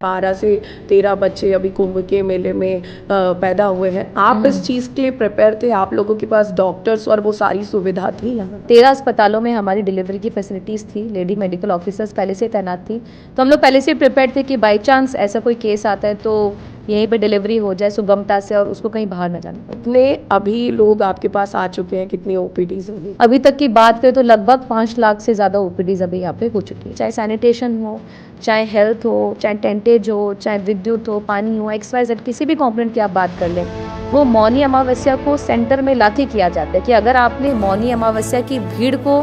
12 से 13 बच्चे अभी कुंभ के मेले में पैदा हुए हैं। आप इस चीज़ के लिए प्रिपेयर थे? आप लोगों के पास डॉक्टर्स और वो सारी सुविधा थी यहाँ? 13 अस्पतालों में हमारी डिलीवरी की फैसिलिटीज़ थी, लेडी मेडिकल ऑफिसर्स पहले से तैनात थी, तो हम लोग पहले से प्रिपेयर थे कि बाई चांस ऐसा कोई केस आता है तो यहीं पे डिलीवरी हो जाए सुगमता से और उसको कहीं बाहर न जाना पड़े। कितने अभी लोग आपके पास आ चुके हैं? कितनी ओपीडीज होगी? अभी तक की बात करें तो लगभग 5 लाख से ज़्यादा ओपीडीज अभी यहाँ पे हो चुकी है। चाहे सैनिटेशन हो, चाहे हेल्थ हो, चाहे टेंटेज हो, चाहे विद्युत हो, पानी हो, XYZ किसी भी कॉम्पोनेंट की आप बात कर लें, वो मौनी अमावस्या को सेंटर में लाके किया जाता है कि अगर आपने मौनी अमावस्या की भीड़ को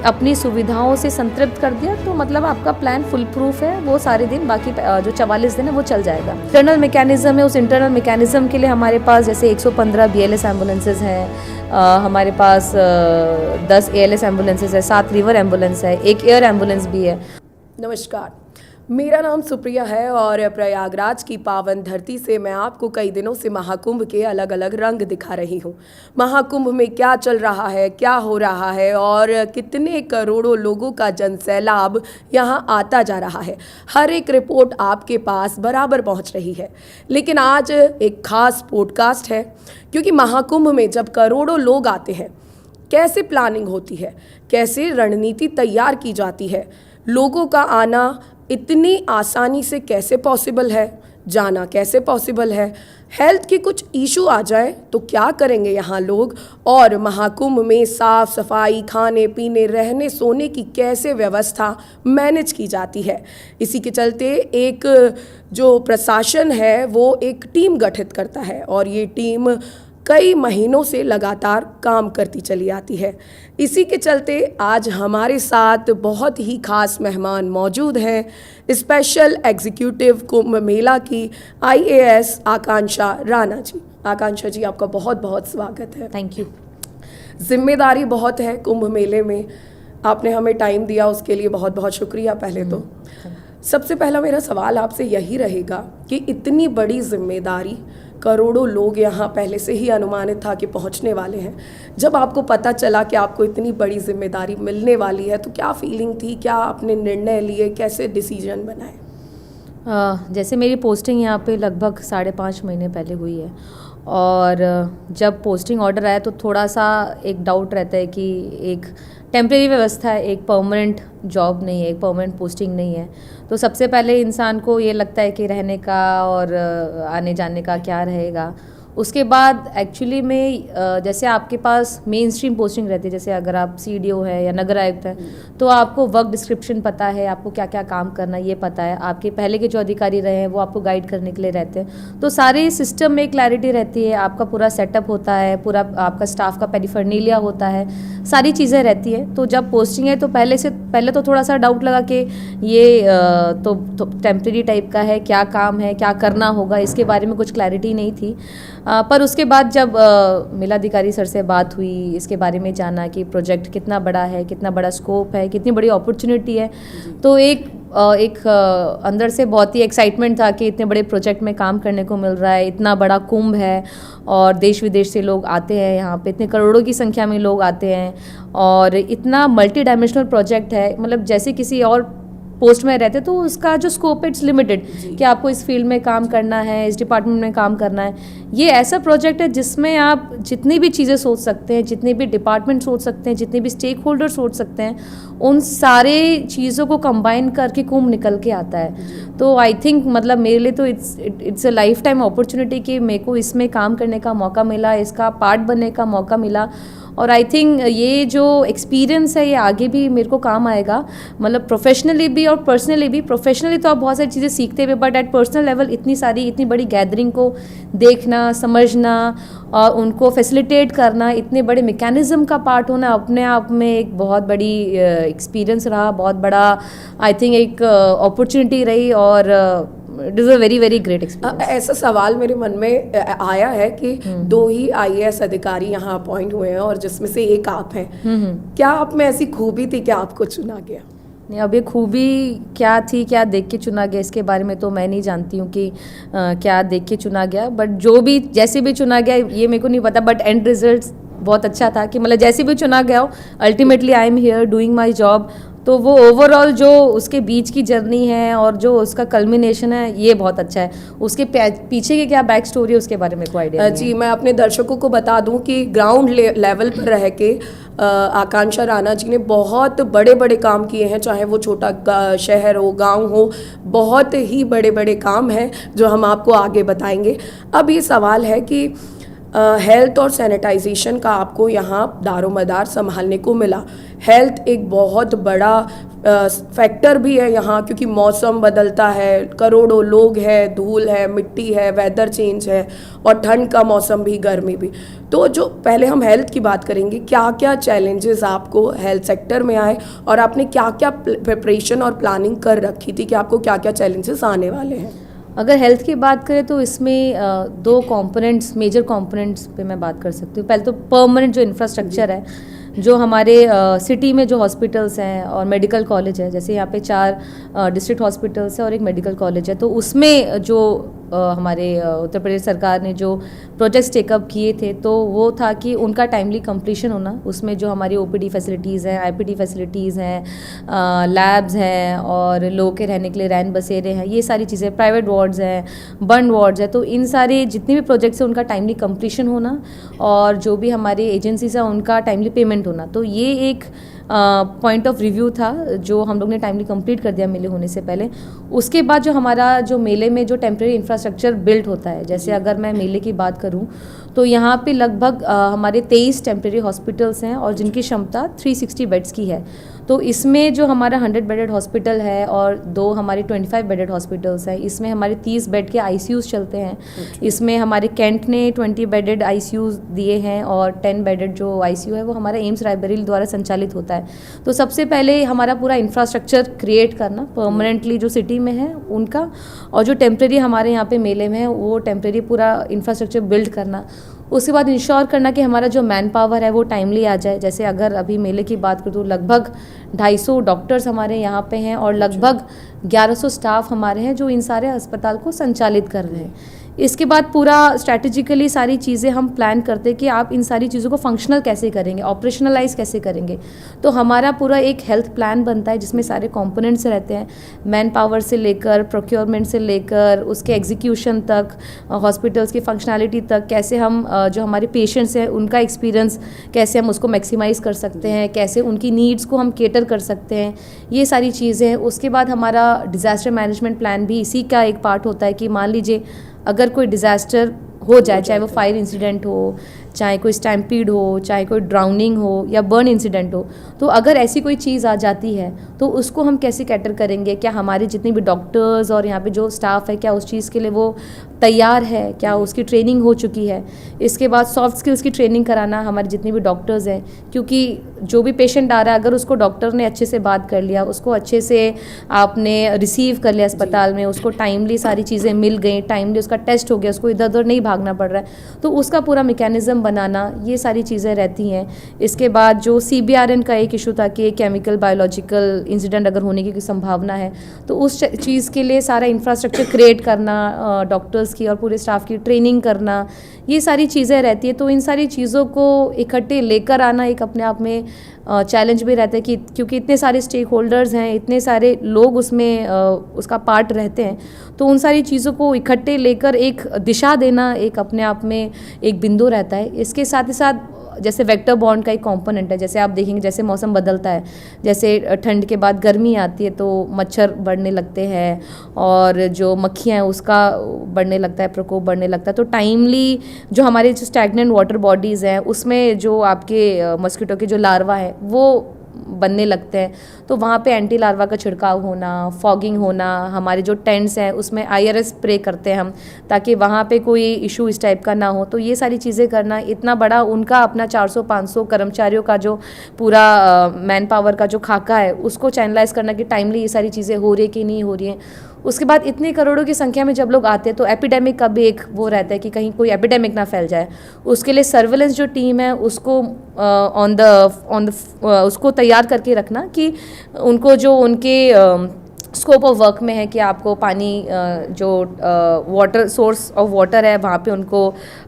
अपनी सुविधाओं से संतृप्त कर दिया तो मतलब आपका प्लान फुल प्रूफ है, वो सारे दिन बाकी जो 44 दिन है वो चल जाएगा। इंटरनल मैकेनिज्म है, उस इंटरनल मैकेनिज्म के लिए हमारे पास जैसे 115 BLS एम्बुलेंसेज हैं, हमारे पास 10 ALS एम्बुलेंसेज है, 7 रिवर एम्बुलेंस है, 1 एयर एम्बुलेंस भी है। नमस्कार, मेरा नाम सुप्रिया है और प्रयागराज की पावन धरती से मैं आपको कई दिनों से महाकुंभ के अलग अलग रंग दिखा रही हूँ। महाकुंभ में क्या चल रहा है, क्या हो रहा है और कितने करोड़ों लोगों का जनसैलाब यहाँ आता जा रहा है, हर एक रिपोर्ट आपके पास बराबर पहुँच रही है। लेकिन आज एक खास पॉडकास्ट है, क्योंकि महाकुंभ में जब करोड़ों लोग आते हैं, कैसे प्लानिंग होती है, कैसे रणनीति तैयार की जाती है, लोगों का आना इतनी आसानी से कैसे पॉसिबल है, जाना कैसे पॉसिबल है, हेल्थ के कुछ इशू आ जाए तो क्या करेंगे यहाँ लोग, और महाकुंभ में साफ सफाई, खाने पीने, रहने सोने की कैसे व्यवस्था मैनेज की जाती है। इसी के चलते एक जो प्रशासन है वो एक टीम गठित करता है और ये टीम कई महीनों से लगातार काम करती चली आती है। इसी के चलते आज हमारे साथ बहुत ही खास मेहमान मौजूद हैं, स्पेशल एग्जीक्यूटिव कुंभ मेला की IAS आकांक्षा राणा जी। आकांक्षा जी, आपका बहुत बहुत स्वागत है। Thank you. जिम्मेदारी बहुत है कुंभ मेले में, आपने हमें टाइम दिया उसके लिए बहुत बहुत शुक्रिया। पहले तो सबसे पहला मेरा सवाल आपसे यही रहेगा कि इतनी बड़ी जिम्मेदारी, करोड़ों लोग यहाँ पहले से ही अनुमानित था कि पहुँचने वाले हैं, जब आपको पता चला कि आपको इतनी बड़ी जिम्मेदारी मिलने वाली है तो क्या फीलिंग थी, क्या आपने निर्णय लिए, कैसे डिसीजन बनाए? जैसे मेरी पोस्टिंग यहाँ पे लगभग 5.5 महीने पहले हुई है और जब पोस्टिंग ऑर्डर आया तो थोड़ा सा एक डाउट रहता है कि एक टेम्प्रेरी व्यवस्था है, एक परमानेंट जॉब नहीं है, एक परमानेंट पोस्टिंग नहीं है। तो सबसे पहले इंसान को ये लगता है कि रहने का और आने जाने का क्या रहेगा। उसके बाद एक्चुअली में जैसे आपके पास मेन स्ट्रीम पोस्टिंग रहती है, जैसे अगर आप CDO है या नगर आयुक्त है तो आपको वर्क डिस्क्रिप्शन पता है, आपको क्या क्या काम करना है ये पता है, आपके पहले के जो अधिकारी रहे हैं वो आपको गाइड करने के लिए रहते हैं, तो सारे सिस्टम में क्लैरिटी रहती है, आपका पूरा सेटअप होता है, पूरा आपका स्टाफ का पेरिफर्नेलिया होता है, सारी चीज़ें रहती है। तो जब पोस्टिंग है तो पहले तो थोड़ा सा डाउट लगा कि ये तो टेम्प्रेरी टाइप का है, क्या काम है, क्या करना होगा, इसके बारे में कुछ क्लैरिटी नहीं थी। पर उसके बाद जब मेलाधिकारी सर से बात हुई, इसके बारे में जाना कि प्रोजेक्ट कितना बड़ा है, कितना बड़ा स्कोप है, कितनी बड़ी अपॉर्चुनिटी है, तो एक अंदर से बहुत ही एक्साइटमेंट था कि इतने बड़े प्रोजेक्ट में काम करने को मिल रहा है, इतना बड़ा कुंभ है और देश विदेश से लोग आते हैं यहाँ पे, इतने करोड़ों की संख्या में लोग आते हैं और इतना मल्टी डायमेंशनल प्रोजेक्ट है। मतलब जैसे किसी और पोस्ट में रहते तो उसका जो स्कोप है इट्स लिमिटेड कि आपको इस फील्ड में काम करना है, इस डिपार्टमेंट में काम करना है। ये ऐसा प्रोजेक्ट है जिसमें आप जितनी भी चीज़ें सोच सकते हैं, जितने भी डिपार्टमेंट सोच सकते हैं, जितने भी स्टेक होल्डर सोच सकते हैं, उन सारे चीज़ों को कंबाइन करके कुंभ निकल के आता है। तो आई थिंक मतलब मेरे लिए तो it's a life time opportunity कि मेरे को इसमें काम करने का मौका मिला, इसका पार्ट बनने का मौका मिला और आई थिंक ये जो एक्सपीरियंस है ये आगे भी मेरे को काम आएगा, मतलब प्रोफेशनली भी और पर्सनली भी। प्रोफेशनली तो आप बहुत सारी चीज़ें सीखते हुए, बट एट पर्सनल लेवल इतनी बड़ी गैदरिंग को देखना, समझना और उनको फैसिलिटेट करना, इतने बड़े मैकेनिज्म का पार्ट होना अपने आप में एक बहुत बड़ी एक्सपीरियंस रहा, बहुत बड़ा आई थिंक एक अपॉर्चुनिटी रही और it is a very very great experience. ऐसा सवाल मेरे मन में आया है कि 2 ही IAS अधिकारी यहाँ अपॉइंट हुए हैं और जिसमें से एक आप हैं। क्या आप में ऐसी खूबी थी कि आपको चुना गया? नहीं, अब ये खूबी क्या थी, क्या देख के चुना गया, इसके बारे में तो मैं नहीं जानती हूँ कि क्या देख के चुना गया, बट जो भी जैसे भी चुना गया ये मेरे को नहीं पता, बट एंड रिजल्ट बहुत अच्छा था कि मतलब जैसे भी चुना गया हो, ultimately I am here doing my job तो वो ओवरऑल जो उसके बीच की जर्नी है और जो उसका कल्मिनेशन है ये बहुत अच्छा है। उसके पीछे की क्या बैक स्टोरी है उसके बारे में कोई आइडिया नहीं जी, है। मैं अपने दर्शकों को बता दूं कि ग्राउंड लेवल पर रह के आकांक्षा राणा जी ने बहुत बड़े बड़े काम किए हैं, चाहे वो छोटा शहर हो, गांव हो, बहुत ही बड़े बड़े काम हैं जो हम आपको आगे बताएंगे। अब ये सवाल है कि हेल्थ और सैनिटाइजेशन का आपको यहाँ दारोमदार संभालने को मिला। हेल्थ एक बहुत बड़ा फैक्टर भी है यहाँ, क्योंकि मौसम बदलता है, करोड़ों लोग हैं, धूल है, मिट्टी है, वेदर चेंज है, और ठंड का मौसम भी, गर्मी भी। तो जो पहले हम हेल्थ की बात करेंगे, क्या क्या चैलेंजेस आपको हेल्थ सेक्टर में आए और आपने क्या क्या प्रिपरेशन और प्लानिंग कर रखी थी कि आपको क्या क्या चैलेंजेस आने वाले हैं? अगर हेल्थ की बात करें तो इसमें दो कंपोनेंट्स, मेजर कंपोनेंट्स पे मैं बात कर सकती हूँ। पहले तो परमानेंट जो इंफ्रास्ट्रक्चर है, जो हमारे सिटी में जो हॉस्पिटल्स हैं और मेडिकल कॉलेज है, जैसे यहाँ पे 4 डिस्ट्रिक्ट हॉस्पिटल्स है और एक मेडिकल कॉलेज है, तो उसमें जो हमारे उत्तर प्रदेश सरकार ने जो प्रोजेक्ट्स टेकअप किए थे तो वो था कि उनका टाइमली कंप्लीशन होना। उसमें जो हमारी ओपीडी फैसिलिटीज़ हैं, आईपीडी फैसिलिटीज़ हैं, लैब्स हैं और लोगों के रहने के लिए रैन बसेरे हैं, ये सारी चीज़ें, प्राइवेट वार्ड्स हैं, बर्न वार्ड्स हैं, तो इन सारे जितने भी प्रोजेक्ट्स हैं उनका टाइमली कंप्लीशन होना और जो भी हमारी एजेंसीज हैं उनका टाइमली पेमेंट होना। तो ये एक पॉइंट ऑफ रिव्यू था जो हम लोग ने टाइमली कंप्लीट कर दिया मेले होने से पहले। उसके बाद जो हमारा जो मेले में जो टेम्प्रेरी इंफ्रास्ट्रक्चर बिल्ड होता है, जैसे अगर मैं मेले की बात करूं तो यहाँ पे लगभग हमारे 23 टेम्प्रेरी हॉस्पिटल्स हैं और जिनकी क्षमता 360 बेड्स की है। तो इसमें जो हमारा 100 बेडेड हॉस्पिटल है और 2 हमारे 25 बेडेड हॉस्पिटल्स हैं, इसमें हमारे 30 बेड के आईसीयूज़ चलते हैं। इसमें हमारे कैंट ने 20 बेडेड आईसीयूज़ दिए हैं और 10 बेडेड जो आईसीयू है वो हमारा एम्स रायबरेली द्वारा संचालित होता है। तो सबसे पहले हमारा पूरा इंफ्रास्ट्रक्चर क्रिएट करना परमानेंटली जो सिटी में है उनका, और जो टेम्प्रेरी हमारे यहाँ पे मेले में है वो टेम्प्रेरी पूरा इंफ्रास्ट्रक्चर बिल्ड करना। उसके बाद इंश्योर करना कि हमारा जो मैन पावर है वो टाइमली आ जाए। जैसे अगर अभी मेले की बात करूँ तो लगभग 250 डॉक्टर्स हमारे यहाँ पे हैं और लगभग 1100 स्टाफ हमारे हैं जो इन सारे अस्पताल को संचालित कर रहे हैं। इसके बाद पूरा स्ट्रैटेजिकली सारी चीज़ें हम प्लान करते हैं कि आप इन सारी चीज़ों को फंक्शनल कैसे करेंगे, ऑपरेशनलाइज कैसे करेंगे। तो हमारा पूरा एक हेल्थ प्लान बनता है जिसमें सारे कंपोनेंट्स रहते हैं, मैन पावर से लेकर, प्रोक्योरमेंट से लेकर, उसके एग्जीक्यूशन तक, हॉस्पिटल्स की फंक्शनैलिटी तक, कैसे हम जो हमारे पेशेंट्स हैं उनका एक्सपीरियंस कैसे हम उसको मैक्सिमाइज़ कर सकते हैं, कैसे उनकी नीड्स को हम केटर कर सकते हैं, ये सारी चीज़ें हैं। उसके बाद हमारा डिज़ास्टर मैनेजमेंट प्लान भी इसी का एक पार्ट होता है कि मान लीजिए अगर कोई डिज़ास्टर हो जाए, चाहे वो फायर इंसिडेंट हो, चाहे कोई स्टैम्पीड हो, चाहे कोई ड्राउनिंग हो या बर्न इंसिडेंट हो, तो अगर ऐसी कोई चीज़ आ जाती है तो उसको हम कैसे कैटर करेंगे। क्या हमारे जितने भी डॉक्टर्स और यहाँ पे जो स्टाफ है क्या उस चीज़ के लिए वो तैयार है, क्या उसकी ट्रेनिंग हो चुकी है। इसके बाद सॉफ्ट स्किल्स की ट्रेनिंग कराना हमारे जितने भी डॉक्टर्स हैं, क्योंकि जो भी पेशेंट आ रहा है अगर उसको डॉक्टर ने अच्छे से बात कर लिया, उसको अच्छे से आपने रिसीव कर लिया अस्पताल में, उसको टाइमली सारी चीज़ें मिल गई, टाइमली उसका टेस्ट हो गया, उसको इधर उधर नहीं भागना पड़ रहा है, तो उसका पूरा मैकेनिज़्म बनाना, ये सारी चीज़ें रहती हैं। इसके बाद जो CBRN का एक इशू था कि केमिकल बायोलॉजिकल इंसिडेंट अगर होने की कोई संभावना है तो उस चीज़ के लिए सारा इंफ्रास्ट्रक्चर क्रिएट करना, डॉक्टर्स की और पूरे स्टाफ की ट्रेनिंग करना, ये सारी चीज़ें रहती है। तो इन सारी चीज़ों को इकट्ठे लेकर आना एक अपने आप में चैलेंज भी रहता है कि क्योंकि इतने सारे स्टेक होल्डर्स हैं, इतने सारे लोग उसमें उसका पार्ट रहते हैं, तो उन सारी चीज़ों को इकट्ठे लेकर एक दिशा देना एक अपने आप में एक बिंदु रहता है। इसके साथ ही साथ जैसे वेक्टर बॉन्ड का एक कंपोनेंट है, जैसे आप देखेंगे जैसे मौसम बदलता है, जैसे ठंड के बाद गर्मी आती है तो मच्छर बढ़ने लगते हैं और जो मक्खियाँ हैं उसका बढ़ने लगता है, प्रकोप बढ़ने लगता है। तो टाइमली जो हमारे जो स्टैग्नेंट वाटर बॉडीज़ हैं उसमें जो आपके मस्कीटो के जो लार्वा है वो बनने लगते हैं, तो वहाँ पे एंटी लार्वा का छिड़काव होना, फॉगिंग होना, हमारे जो टेंट्स हैं उसमें IRS स्प्रे करते हैं हम ताकि वहाँ पे कोई इशू इस टाइप का ना हो। तो ये सारी चीज़ें करना, इतना बड़ा उनका अपना 400-500 कर्मचारियों का जो पूरा मैन पावर का जो खाका है उसको चैनलाइज करना कि टाइमली ये सारी चीज़ें हो रही है कि नहीं हो रही हैं। उसके बाद इतनी करोड़ों की संख्या में जब लोग आते हैं तो एपिडेमिक का भी एक वो रहता है कि कहीं कोई एपिडेमिक ना फैल जाए, उसके लिए सर्वेलेंस जो टीम है उसको उसको तैयार करके रखना कि उनको जो उनके स्कोप ऑफ वर्क में है कि आपको पानी जो वाटर सोर्स ऑफ वाटर है वहाँ पे उनको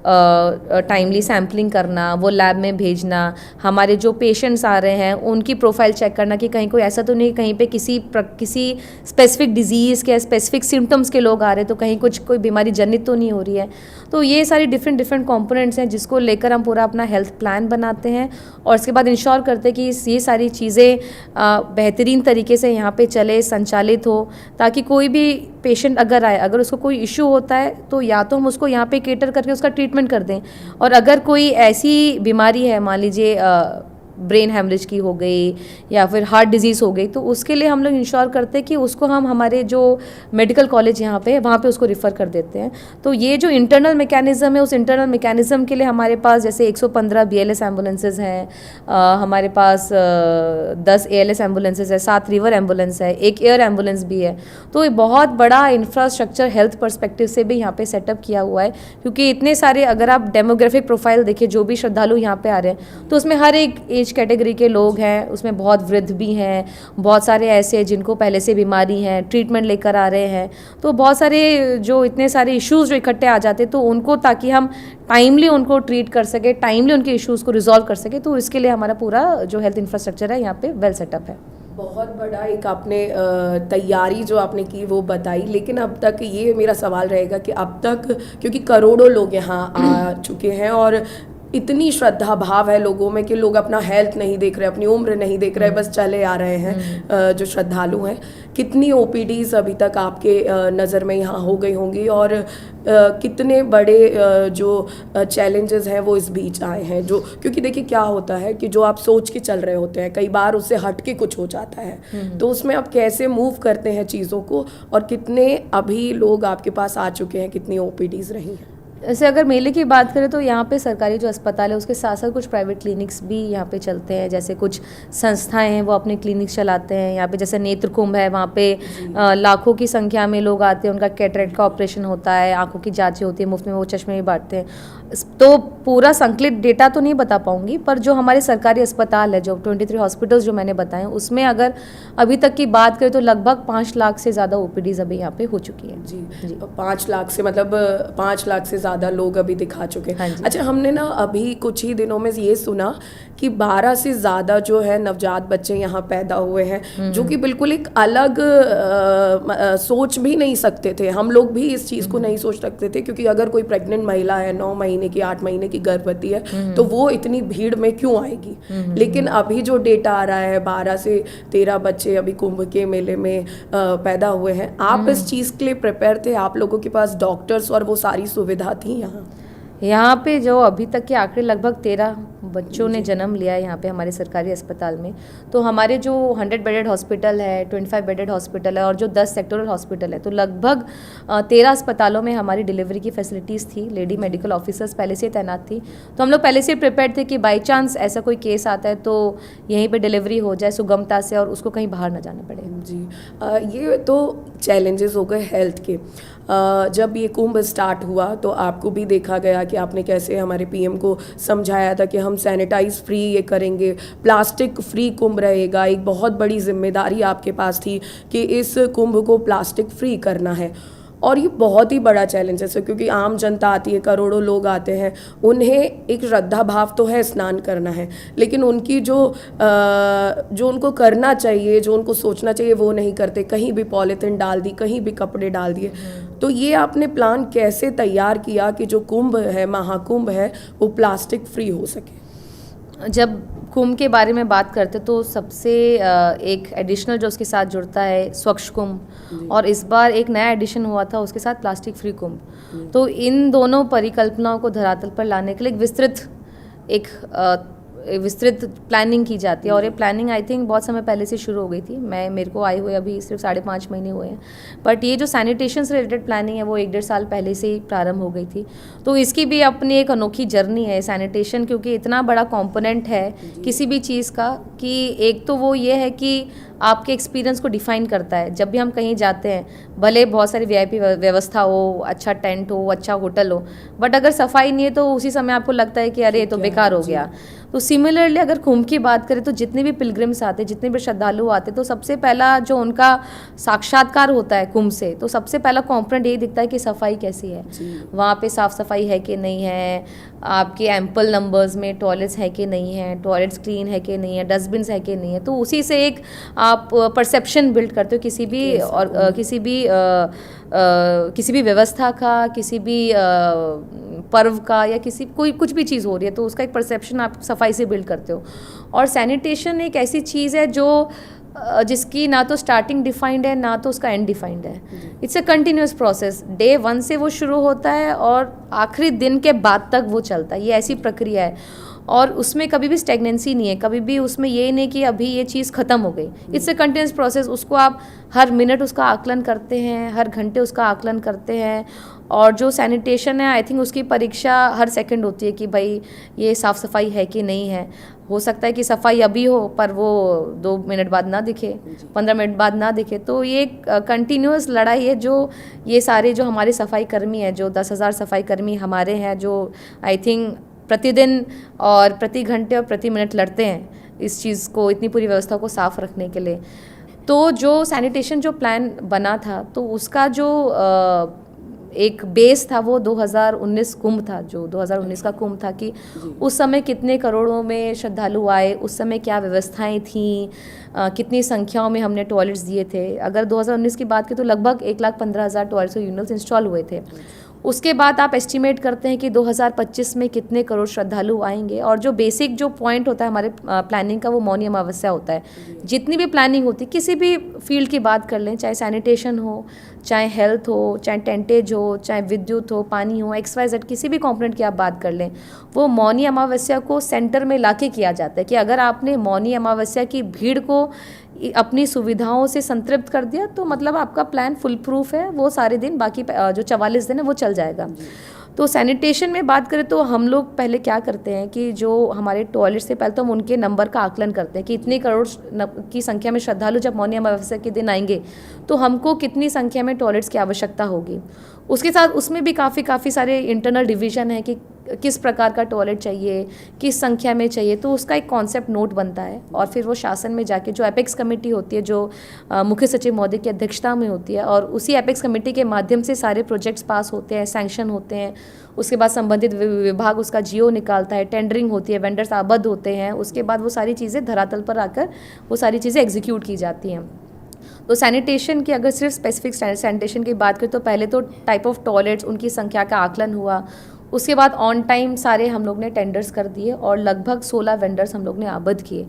टाइमली सैम्पलिंग करना, वो लैब में भेजना, हमारे जो पेशेंट्स आ रहे हैं उनकी प्रोफाइल चेक करना कि कहीं कोई ऐसा तो नहीं कहीं पे किसी स्पेसिफिक डिजीज़ के स्पेसिफिक सिम्टम्स के लोग आ रहे हैं, तो कहीं कोई बीमारी जनित तो नहीं हो रही है। तो ये सारी डिफरेंट कंपोनेंट्स हैं जिसको लेकर हम पूरा अपना हेल्थ प्लान बनाते हैं और इसके बाद इंश्योर करते हैं कि ये सारी चीज़ें बेहतरीन तरीके से यहाँ पे चले, संचालित हो, ताकि कोई भी पेशेंट अगर आए, अगर उसको कोई इशू होता है तो या तो हम उसको यहाँ पे केटर करके उसका ट्रीटमेंट कर दें, और अगर कोई ऐसी बीमारी है, मान लीजिए ब्रेन हेमरेज की हो गई या फिर हार्ट डिजीज़ हो गई, तो उसके लिए हम लोग इंश्योर करते हैं कि उसको हम हमारे जो मेडिकल कॉलेज यहाँ पे है वहाँ पे उसको रिफ़र कर देते हैं। तो ये जो इंटरनल मैकेनिज़्म है, उस इंटरनल मैकेनिज़्म के लिए हमारे पास जैसे 115 BLS एम्बुलेंसेज हैं, हमारे पास 10 ALS एम्बुलेंसेज है, 7 रिवर एम्बुलेंस है, 1 एयर एम्बुलेंस भी है। तो ये बहुत बड़ा इंफ्रास्ट्रक्चर हेल्थ परस्पेक्टिव से भी यहाँ पे सेटअप किया हुआ है, क्योंकि इतने सारे, अगर आप डेमोग्राफिक प्रोफाइल देखिए जो भी श्रद्धालु यहाँ पे आ रहे हैं, तो उसमें हर एक एज कैटेगरी के लोग हैं, उसमें बहुत वृद्ध भी हैं, बहुत सारे ऐसे जिनको पहले से बीमारी है, ट्रीटमेंट लेकर आ रहे हैं। तो बहुत सारे जो इतने सारे इश्यूज़ जो इकट्ठे आ जाते हैं, तो उनको ताकि हम टाइमली उनको ट्रीट कर सके, टाइमली उनके इश्यूज़ को रिजॉल्व कर सके, तो इसके लिए हमारा पूरा जो हेल्थ इंफ्रास्ट्रक्चर है यहाँ पे वेल सेटअप है। बहुत बड़ा एक आपने तैयारी जो आपने की वो बताई, लेकिन अब तक ये मेरा सवाल रहेगा कि अब तक, क्योंकि करोड़ों लोग यहाँ आ चुके हैं और इतनी श्रद्धा भाव है लोगों में कि लोग अपना हेल्थ नहीं देख रहे, अपनी उम्र नहीं देख रहे, बस चले आ रहे हैं जो श्रद्धालु हैं। कितनी OPDs अभी तक आपके नज़र में यहाँ हो गई होंगी और कितने बड़े जो चैलेंजेस हैं वो इस बीच आए हैं, जो क्योंकि देखिए क्या होता है कि जो आप सोच के चल रहे होते हैं कई बार उससे हट के कुछ हो जाता है, तो उसमें आप कैसे मूव करते हैं चीज़ों को, और कितने अभी लोग आपके पास आ चुके हैं, कितनी OPDs रही हैं? ऐसे अगर मेले की बात करें तो यहाँ पे सरकारी जो अस्पताल है उसके साथ साथ कुछ प्राइवेट क्लिनिक्स भी यहाँ पे चलते हैं, जैसे कुछ संस्थाएं हैं वो अपने क्लिनिक्स चलाते हैं यहाँ पे, जैसे नेत्र कुंभ है, वहाँ पे लाखों की संख्या में लोग आते हैं, उनका कैटरेक्ट का ऑपरेशन होता है, आंखों की जांचें होती है, मुफ्त में वो चश्मे भी बांटते हैं। तो पूरा संकलित डेटा तो नहीं बता पाऊंगी, पर जो हमारे सरकारी अस्पताल है, जो 23 हॉस्पिटल्स जो मैंने बताए, उसमें अगर अभी तक की बात करें तो लगभग 5 लाख से ज़्यादा OPDs अभी यहाँ पे हो चुकी है। जी 5 लाख से, मतलब 5 लाख से ज़्यादा लोग अभी दिखा चुके हैं। हाँ, अच्छा, हमने ना अभी कुछ ही दिनों में ये सुना कि 12 से ज़्यादा जो है नवजात बच्चे यहाँ पैदा हुए हैं, जो कि बिल्कुल एक अलग सोच भी नहीं सकते थे, हम लोग भी इस चीज़ को नहीं सोच सकते थे, क्योंकि अगर कोई प्रेग्नेंट महिला है 9 महीने की, 8 महीने की गर्भवती है, तो वो इतनी भीड़ में क्यों आएगी। लेकिन अभी जो डेटा आ रहा है 12 से 13 बच्चे अभी कुंभ के मेले में पैदा हुए हैं। आप इस चीज़ के लिए प्रिपेयर थे? आप लोगों के पास डॉक्टर्स और वो सारी सुविधा थी यहाँ पे जो अभी तक के आंकड़े लगभग 13 बच्चों ने जन्म लिया है यहाँ पे हमारे सरकारी अस्पताल में। तो हमारे जो 100 बेडेड हॉस्पिटल है, 25 बेडेड हॉस्पिटल है और जो 10 सेक्टोरल हॉस्पिटल है, तो लगभग 13 अस्पतालों में हमारी डिलीवरी की फैसिलिटीज़ थी। लेडी मेडिकल ऑफिसर्स पहले से तैनात थी, तो हम लोग पहले से प्रिपेयर थे कि बाई चांस ऐसा कोई केस आता है तो यहीं पर डिलीवरी हो जाए सुगमता से और उसको कहीं बाहर ना जाना पड़े। जी, ये तो चैलेंजेस हो गए हेल्थ के। जब ये कुंभ स्टार्ट हुआ तो आपको भी देखा गया कि आपने कैसे हमारे PM को समझाया था कि हम सैनिटाइज फ्री ये करेंगे, प्लास्टिक फ्री कुंभ रहेगा। एक बहुत बड़ी जिम्मेदारी आपके पास थी कि इस कुंभ को प्लास्टिक फ्री करना है, और ये बहुत ही बड़ा चैलेंज है, क्योंकि आम जनता आती है, करोड़ों लोग आते हैं, उन्हें एक श्रद्धा भाव तो है स्नान करना है, लेकिन उनकी जो उनको करना चाहिए, जो उनको सोचना चाहिए, वो नहीं करते। कहीं भी पॉलीथिन डाल दी, कहीं भी कपड़े डाल दिए। तो ये आपने प्लान कैसे तैयार किया कि जो कुंभ है, महाकुंभ है, वो प्लास्टिक फ्री हो सके? जब कुंभ के बारे में बात करते तो सबसे एक एडिशनल जो उसके साथ जुड़ता है स्वच्छ कुंभ, और इस बार एक नया एडिशन हुआ था उसके साथ प्लास्टिक फ्री कुंभ। तो इन दोनों परिकल्पनाओं को धरातल पर लाने के लिए एक विस्तृत प्लानिंग की जाती है, और ये प्लानिंग आई थिंक बहुत समय पहले से शुरू हो गई थी। मेरे को आए हुए अभी सिर्फ 5.5 महीने हुए हैं, बट ये जो सैनिटेशन से रिलेटेड प्लानिंग है वो 1-1.5 साल पहले से ही प्रारंभ हो गई थी। तो इसकी भी अपनी एक अनोखी जर्नी है सैनिटेशन, क्योंकि इतना बड़ा कंपोनेंट है किसी भी चीज़ का कि एक तो वो ये है कि आपके एक्सपीरियंस को डिफाइन करता है। जब भी हम कहीं जाते हैं, भले बहुत सारी वीआईपी व्यवस्था हो, अच्छा टेंट हो, अच्छा होटल हो, बट अगर सफाई नहीं है तो उसी समय आपको लगता है कि अरे ये तो बेकार हो गया। तो सिमिलरली अगर कुंभ की बात करें तो जितने भी पिलग्रिम्स आते, जितने भी श्रद्धालु आते, तो सबसे पहला जो उनका साक्षात्कार होता है कुंभ से, तो सबसे पहला कॉम्पोनेंट यही दिखता है कि सफाई कैसी है, वहाँ पे साफ़ सफाई है कि नहीं है, आपके एम्पल नंबर्स में टॉयलेट्स है कि नहीं है, टॉयलेट्स क्लीन है कि नहीं है, डस्टबिन्स है कि नहीं है। तो उसी से एक आप परसेप्शन बिल्ड करते हो किसी भी और किसी भी व्यवस्था का, किसी भी पर्व का, या किसी कोई कुछ भी चीज़ हो रही है तो उसका एक परसेप्शन आप सफाई से बिल्ड करते हो। और सैनिटेशन एक ऐसी चीज़ है जो जिसकी ना तो स्टार्टिंग डिफाइंड है ना तो उसका एंड डिफाइंड है। It's a continuous process, day 1 से वो शुरू होता है और आखिरी दिन के बाद तक वो चलता है। ये ऐसी प्रक्रिया है और उसमें कभी भी स्टेगनेंसी नहीं है, कभी भी उसमें ये नहीं कि अभी ये चीज़ ख़त्म हो गई। इट्स अ कंटिन्यूस प्रोसेस, उसको आप हर मिनट उसका आकलन करते हैं, हर घंटे उसका आकलन करते हैं। और जो सैनिटेशन है, आई थिंक उसकी परीक्षा हर सेकंड होती है कि भाई ये साफ़ सफाई है कि नहीं है। हो सकता है कि सफाई अभी हो पर वो 2 मिनट बाद ना दिखे, 15 मिनट बाद ना दिखे। तो ये एक कंटिन्यूस लड़ाई है जो ये सारे जो हमारे सफाई कर्मी हैं, जो 10,000 सफाई कर्मी हमारे हैं, जो आई थिंक प्रतिदिन और प्रति घंटे और प्रति मिनट लड़ते हैं इस चीज़ को, इतनी पूरी व्यवस्था को साफ़ रखने के लिए। तो जो सैनिटेशन जो प्लान बना था, तो उसका जो एक बेस था वो 2019 कुंभ था, जो 2019 का कुंभ था कि उस समय कितने करोड़ों में श्रद्धालु आए, उस समय क्या व्यवस्थाएं थीं, कितनी संख्याओं में हमने टॉयलेट्स दिए थे। अगर 2019 की बात करें तो लगभग 1,15,000 टॉयलेट्स और यूरिनल्स इंस्टॉल हुए थे। उसके बाद आप एस्टिमेट करते हैं कि 2025 में कितने करोड़ श्रद्धालु आएंगे। और जो बेसिक जो पॉइंट होता है हमारे प्लानिंग का, वो मौनी अमावस्या होता है। जितनी भी प्लानिंग होती है, किसी भी फील्ड की बात कर लें, चाहे सैनिटेशन हो, चाहे हेल्थ हो, चाहे टेंटेज हो, चाहे विद्युत हो, पानी हो, XYZ किसी भी कॉम्पोनेंट की आप बात कर लें, वो मौनी अमावस्या को सेंटर में लाके किया जाता है कि अगर आपने मौनी अमावस्या की भीड़ को अपनी सुविधाओं से संतृप्त कर दिया तो मतलब आपका प्लान फुल प्रूफ है, वो सारे दिन बाकी जो 44 दिन है वो चल जाएगा। तो सैनिटेशन में बात करें तो हम लोग पहले क्या करते हैं कि जो हमारे टॉयलेट से पहले तो हम उनके नंबर का आकलन करते हैं कि इतने करोड़ की संख्या में श्रद्धालु जब मौनी अमावस्या के दिन आएंगे तो हमको कितनी संख्या में टॉयलेट्स की आवश्यकता होगी। उसके साथ उसमें भी काफ़ी सारे इंटरनल डिवीजन है कि किस प्रकार का टॉयलेट चाहिए, किस संख्या में चाहिए। तो उसका एक कॉन्सेप्ट नोट बनता है और फिर वो शासन में जाके जो एपेक्स कमेटी होती है, जो मुख्य सचिव महोदय की अध्यक्षता में होती है, और उसी एपेक्स कमेटी के माध्यम से सारे प्रोजेक्ट्स पास होते हैं, सैंक्शन होते हैं। उसके बाद संबंधित विभाग उसका जियो निकालता है, टेंडरिंग होती है, वेंडर्स आबद्ध होते हैं। उसके बाद वो सारी चीज़ें धरातल पर आकर वो सारी चीज़ें एग्जीक्यूट की जाती हैं। तो सैनिटेशन की अगर सिर्फ स्पेसिफिक सैनिटेशन की बात करें तो पहले तो टाइप ऑफ टॉयलेट्स, उनकी संख्या का आकलन हुआ। उसके बाद ऑन टाइम सारे हम लोग ने टेंडर्स कर दिए और लगभग 16 वेंडर्स हम लोग ने आबद्ध किए।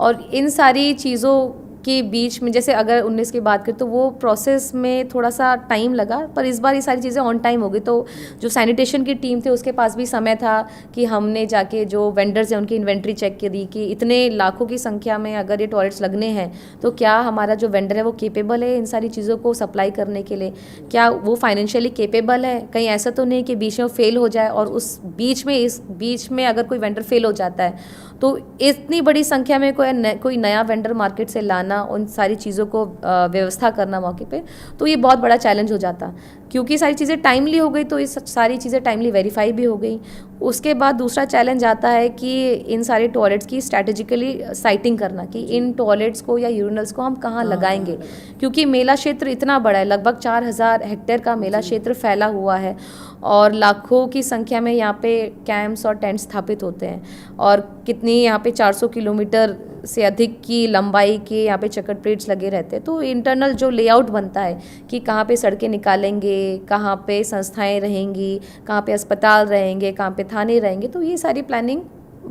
और इन सारी चीज़ों के बीच में, जैसे अगर 19 की बात करें तो वो प्रोसेस में थोड़ा सा टाइम लगा, पर इस बार ये सारी चीज़ें ऑन टाइम हो गई। तो जो सैनिटेशन की टीम थे उसके पास भी समय था कि हमने जाके जो वेंडर्स हैं उनकी इन्वेंट्री चेक करी कि इतने लाखों की संख्या में अगर ये टॉयलेट्स लगने हैं तो क्या हमारा जो वेंडर है वो केपेबल है इन सारी चीज़ों को सप्लाई करने के लिए, क्या वो फाइनेंशियली केपेबल है। कहीं ऐसा तो नहीं कि बीच में फेल हो जाए और इस बीच में अगर कोई वेंडर फेल हो जाता है तो इतनी बड़ी संख्या में कोई नया वेंडर मार्केट से लाना, उन सारी चीज़ों को व्यवस्था करना मौके पे, तो ये बहुत बड़ा चैलेंज हो जाता। क्योंकि सारी चीज़ें टाइमली हो गई तो ये सारी चीज़ें टाइमली वेरीफाई भी हो गई। उसके बाद दूसरा चैलेंज आता है कि इन सारे टॉयलेट्स की स्ट्रैटेजिकली साइटिंग करना कि इन टॉयलेट्स को या यूरिनल्स को हम कहाँ लगाएंगे, क्योंकि मेला क्षेत्र इतना बड़ा है, लगभग 4,000 हेक्टेयर का मेला क्षेत्र फैला हुआ है और लाखों की संख्या में यहाँ पे कैंप्स और टेंट स्थापित होते हैं। और कितनी यहाँ पे 400 किलोमीटर से अधिक की लंबाई के यहाँ पे चक्कर प्लेट्स लगे रहते हैं। तो इंटरनल जो लेआउट बनता है कि कहाँ पे सड़कें निकालेंगे, कहाँ पे संस्थाएं रहेंगी, कहाँ पे अस्पताल रहेंगे, कहाँ पे थाने रहेंगे, तो ये सारी प्लानिंग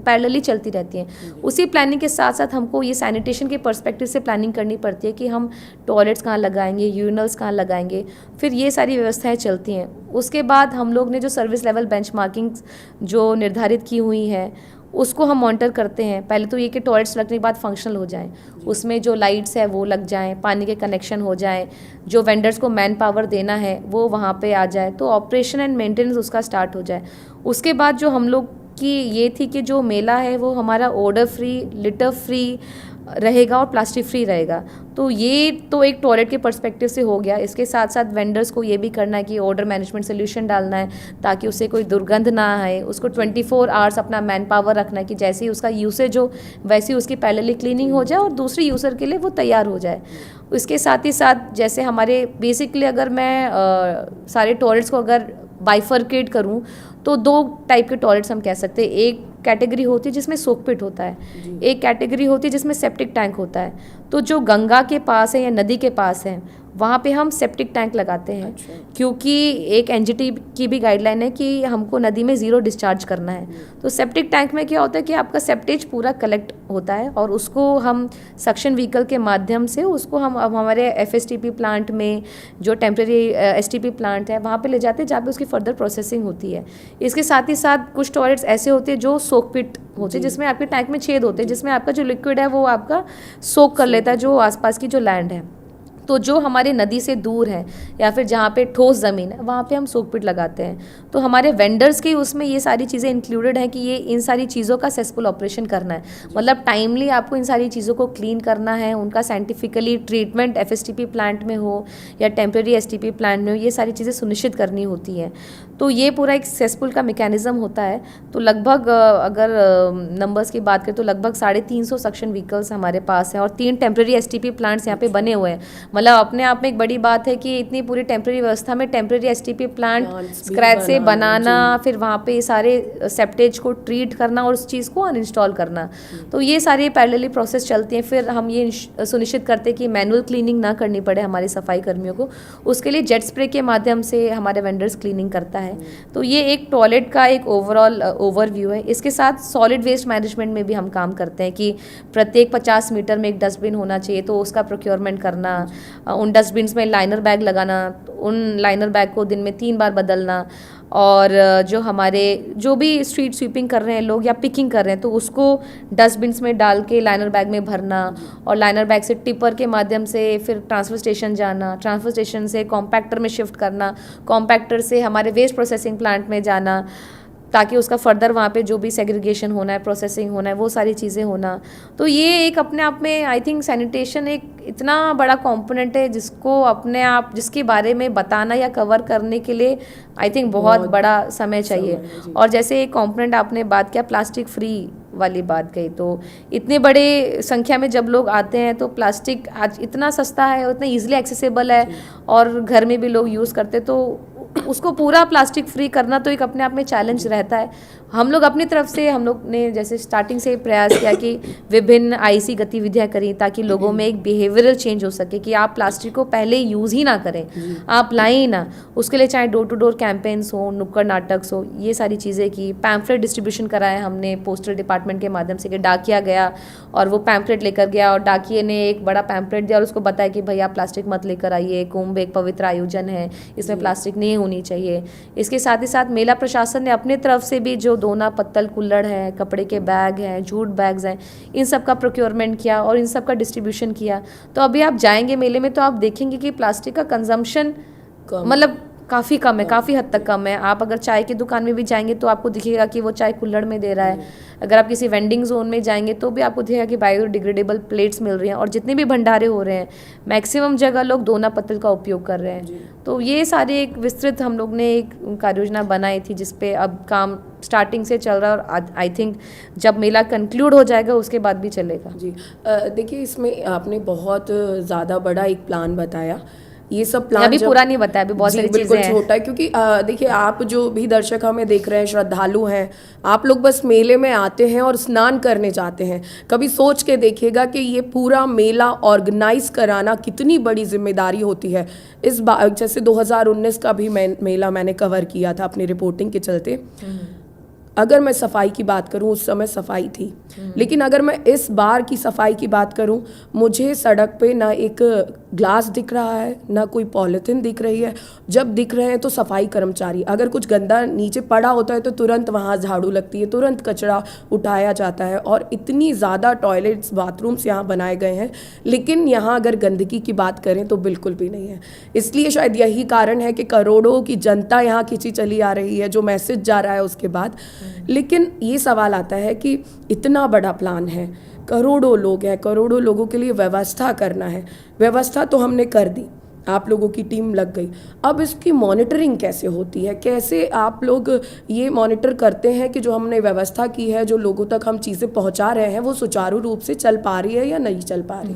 पैरेलली चलती रहती हैं। उसी प्लानिंग के साथ साथ हमको ये सैनिटेशन के पर्सपेक्टिव से प्लानिंग करनी पड़ती है कि हम टॉयलेट्स कहाँ लगाएंगे, यूरिनल्स कहाँ लगाएंगे, फिर ये सारी व्यवस्थाएं चलती हैं। उसके बाद हम लोग ने जो सर्विस लेवल बेंचमार्किंग जो निर्धारित की हुई है उसको हम मॉनिटर करते हैं। पहले तो ये कि टॉयलेट्स लगने के बाद फंक्शनल हो जाएं, उसमें जो लाइट्स है वो लग जाएं, पानी के कनेक्शन हो जाएं, जो वेंडर्स को मैन पावर देना है वो वहाँ पे आ जाए, तो ऑपरेशन एंड मेंटेनेंस उसका स्टार्ट हो जाए। उसके बाद जो हम लोग की ये थी कि जो मेला है वो हमारा ओडर फ्री, लिटर फ्री, रहेगा और प्लास्टिक फ्री रहेगा। तो ये तो एक टॉयलेट के पर्सपेक्टिव से हो गया। इसके साथ साथ वेंडर्स को ये भी करना है कि ऑर्डर मैनेजमेंट सोल्यूशन डालना है ताकि उसे कोई दुर्गंध ना आए। उसको 24 आवर्स अपना मैन पावर रखना है कि जैसे ही उसका यूसेज हो वैसे ही उसकी पैरेलली क्लीनिंग हो जाए और दूसरे यूज़र के लिए वो तैयार हो जाए। इसके साथ ही साथ जैसे हमारे बेसिकली अगर मैं सारे टॉयलेट्स को अगर बाइफर्केट करूँ तो 2 टाइप के टॉयलेट्स हम कह सकते हैं। एक कैटेगरी होती है जिसमें सोक पिट होता है, एक कैटेगरी होती है जिसमें सेप्टिक टैंक होता है। तो जो गंगा के पास है या नदी के पास है वहाँ पे हम सेप्टिक टैंक लगाते हैं। अच्छा। क्योंकि एक एनजीटी की भी गाइडलाइन है कि हमको नदी में 0 डिस्चार्ज करना है। तो सेप्टिक टैंक में क्या होता है कि आपका सेप्टेज पूरा कलेक्ट होता है और उसको हम सक्शन व्हीकल के माध्यम से उसको हम अब हमारे एफएसटीपी प्लांट में जो टेम्प्रेरी एसटीपी प्लांट है वहाँ पे ले जाते हैं जहाँ पे उसकी फर्दर प्रोसेसिंग होती है। इसके साथ ही साथ कुछ टॉयलेट्स ऐसे होते हैं जो सोक पिट होते हैं जिसमें आपके टैंक में छेद होते हैं जिसमें आपका जो लिक्विड है वो आपका सोक कर लेता है जो आसपास की जो लैंड है। तो जो हमारे नदी से दूर है या फिर जहाँ पे ठोस ज़मीन है वहाँ पे हम सोक पिट लगाते हैं। तो हमारे वेंडर्स के उसमें ये सारी चीज़ें इंक्लूडेड हैं कि ये इन सारी चीज़ों का सक्सेसफुल ऑपरेशन करना है। मतलब टाइमली आपको इन सारी चीज़ों को क्लीन करना है, उनका साइंटिफिकली ट्रीटमेंट एफएसटीपी प्लांट में हो या टेम्प्रेरी एसटीपी प्लांट में हो, ये सारी चीज़ें सुनिश्चित करनी होती हैं। तो ये पूरा एक सक्सेसफुल का मैकेनिज्म होता है। तो लगभग अगर नंबर्स की बात करें तो लगभग 350 सक्शन व्हीकल्स हमारे पास हैं और 3 टेम्प्रेरी एसटीपी प्लांट्स यहाँ पे बने हुए हैं। मतलब अपने आप में एक बड़ी बात है कि इतनी पूरी टेम्प्रेरी व्यवस्था में टेम्प्रेरी एसटीपी प्लांट स्क्रैच से बनाना, फिर वहाँ पे सारे सेप्टेज को ट्रीट करना और उस चीज़ को अनइंस्टॉल करना। तो ये सारी पैरेलली प्रोसेस चलती हैं। फिर हम ये सुनिश्चित करते हैं कि मैनुअल क्लीनिंग ना करनी पड़े हमारे सफाई कर्मियों को। उसके लिए जेट स्प्रे के माध्यम से हमारे वेंडर्स क्लीनिंग करता है। तो ये एक टॉयलेट का एक ओवरऑल ओवरव्यू है। इसके साथ सॉलिड वेस्ट मैनेजमेंट में भी हम काम करते हैं कि प्रत्येक 50 मीटर में एक डस्टबिन होना चाहिए, तो उसका प्रोक्योरमेंट करना, उन डस्टबिन्स में लाइनर बैग लगाना, उन लाइनर बैग को दिन में 3 बार बदलना, और जो हमारे जो भी स्ट्रीट स्वीपिंग कर रहे हैं लोग या पिकिंग कर रहे हैं तो उसको डस्टबिन्स में डाल के लाइनर बैग में भरना और लाइनर बैग से टिपर के माध्यम से फिर ट्रांसफर स्टेशन जाना, ट्रांसफर स्टेशन से कॉम्पैक्टर में शिफ्ट करना, कॉम्पैक्टर से हमारे वेस्ट प्रोसेसिंग प्लांट में जाना ताकि उसका फर्दर वहाँ पे जो भी सेग्रीगेशन होना है, प्रोसेसिंग होना है, वो सारी चीज़ें होना। तो ये एक अपने आप में आई थिंक सैनिटेशन एक इतना बड़ा कंपोनेंट है जिसको अपने आप जिसके बारे में बताना या कवर करने के लिए आई थिंक बहुत बड़ा समय चाहिए। और जैसे एक कंपोनेंट आपने बात किया प्लास्टिक फ्री वाली बात कही, तो इतने बड़े संख्या में जब लोग आते हैं तो प्लास्टिक आज इतना सस्ता है, उतना ईजिली एक्सेसिबल है और घर में भी लोग यूज़ करते, तो उसको पूरा प्लास्टिक फ्री करना तो एक अपने आप में चैलेंज रहता है। हम लोग अपनी तरफ से हम लोग ने जैसे स्टार्टिंग से प्रयास किया कि विभिन्न आईसी गतिविधियां करी ताकि लोगों में एक बिहेवियरल चेंज हो सके कि आप प्लास्टिक को पहले यूज़ ही ना करें, आप लाएं ही ना। उसके लिए चाहे डोर टू डोर कैंपेन्स हो, नुक्कड़ नाटक हो, ये सारी चीज़ें की। पैम्फलेट डिस्ट्रीब्यूशन कराया हमने पोस्टल डिपार्टमेंट के माध्यम से कि डाकिया गया और वो पैम्फलेट लेकर गया और डाकिए ने एक बड़ा पैम्फलेट दिया और उसको बताया कि भाई आप प्लास्टिक मत लेकर आइए, कुंभ एक पवित्र आयोजन है, इसमें प्लास्टिक नहीं होनी चाहिए। इसके साथ ही साथ मेला प्रशासन ने अपने तरफ से भी जो दोना पत्तल कुल्हड़ है, कपड़े के बैग हैं, जूट बैग्स हैं, इन सब का प्रोक्योरमेंट किया और इन सब का डिस्ट्रीब्यूशन किया। तो अभी आप जाएंगे मेले में तो आप देखेंगे कि प्लास्टिक का कंजम्पशन मतलब काफ़ी कम है, काफ़ी हद तक कम है। आप अगर चाय की दुकान में भी जाएंगे तो आपको दिखेगा कि वो चाय कुल्हड़ में दे रहा है। अगर आप किसी वेंडिंग जोन में जाएंगे तो भी आपको दिखेगा कि बायोडिग्रेडेबल प्लेट्स मिल रही हैं। और जितने भी भंडारे हो रहे हैं मैक्सिमम जगह लोग दोना पत्तल का उपयोग कर रहे हैं। तो ये सारे एक विस्तृत हम लोग ने एक कार्ययोजना बनाई थी जिसपे अब काम स्टार्टिंग से चल रहा है और आई थिंक जब मेला कंक्लूड हो जाएगा उसके बाद भी चलेगा। जी देखिए, इसमें आपने बहुत ज़्यादा बड़ा एक प्लान बताया। ये सब प्लान अभी पूरा नहीं बताया, अभी बहुत सारी चीजें हैं। छोटा है क्योंकि देखिए आप जो भी दर्शक हमें देख रहे हैं, श्रद्धालु हैं, आप लोग बस मेले में आते हैं और स्नान करने जाते हैं। कभी सोच के देखिएगा कि ये पूरा मेला ऑर्गेनाइज कराना कितनी बड़ी जिम्मेदारी होती है। इस बार जैसे 2019 का भी मेला मैंने कवर किया था अपनी रिपोर्टिंग के चलते। अगर मैं सफाई की बात करूं, उस समय सफाई थी, लेकिन अगर मैं इस बार की सफाई की बात करूं, मुझे सड़क पे ना एक ग्लास दिख रहा है, ना कोई पॉलिथीन दिख रही है। जब दिख रहे हैं तो सफाई कर्मचारी, अगर कुछ गंदा नीचे पड़ा होता है तो तुरंत वहाँ झाड़ू लगती है, तुरंत कचरा उठाया जाता है। और इतनी ज़्यादा टॉयलेट्स, बाथरूम्स यहाँ बनाए गए हैं, लेकिन यहाँ अगर गंदगी की बात करें तो बिल्कुल भी नहीं है। इसलिए शायद यही कारण है कि करोड़ों की जनता यहाँ खींची चली आ रही है, जो मैसेज जा रहा है उसके बाद। लेकिन ये सवाल आता है कि इतना बड़ा प्लान है, करोड़ों लोग हैं, करोड़ों लोगों के लिए व्यवस्था करना है। व्यवस्था तो हमने कर दी, आप लोगों की टीम लग गई, अब इसकी मॉनिटरिंग कैसे होती है? कैसे आप लोग ये मॉनिटर करते हैं कि जो हमने व्यवस्था की है, जो लोगों तक हम चीज़ें पहुंचा रहे हैं, वो सुचारू रूप से चल पा रही है या नहीं चल पा रही?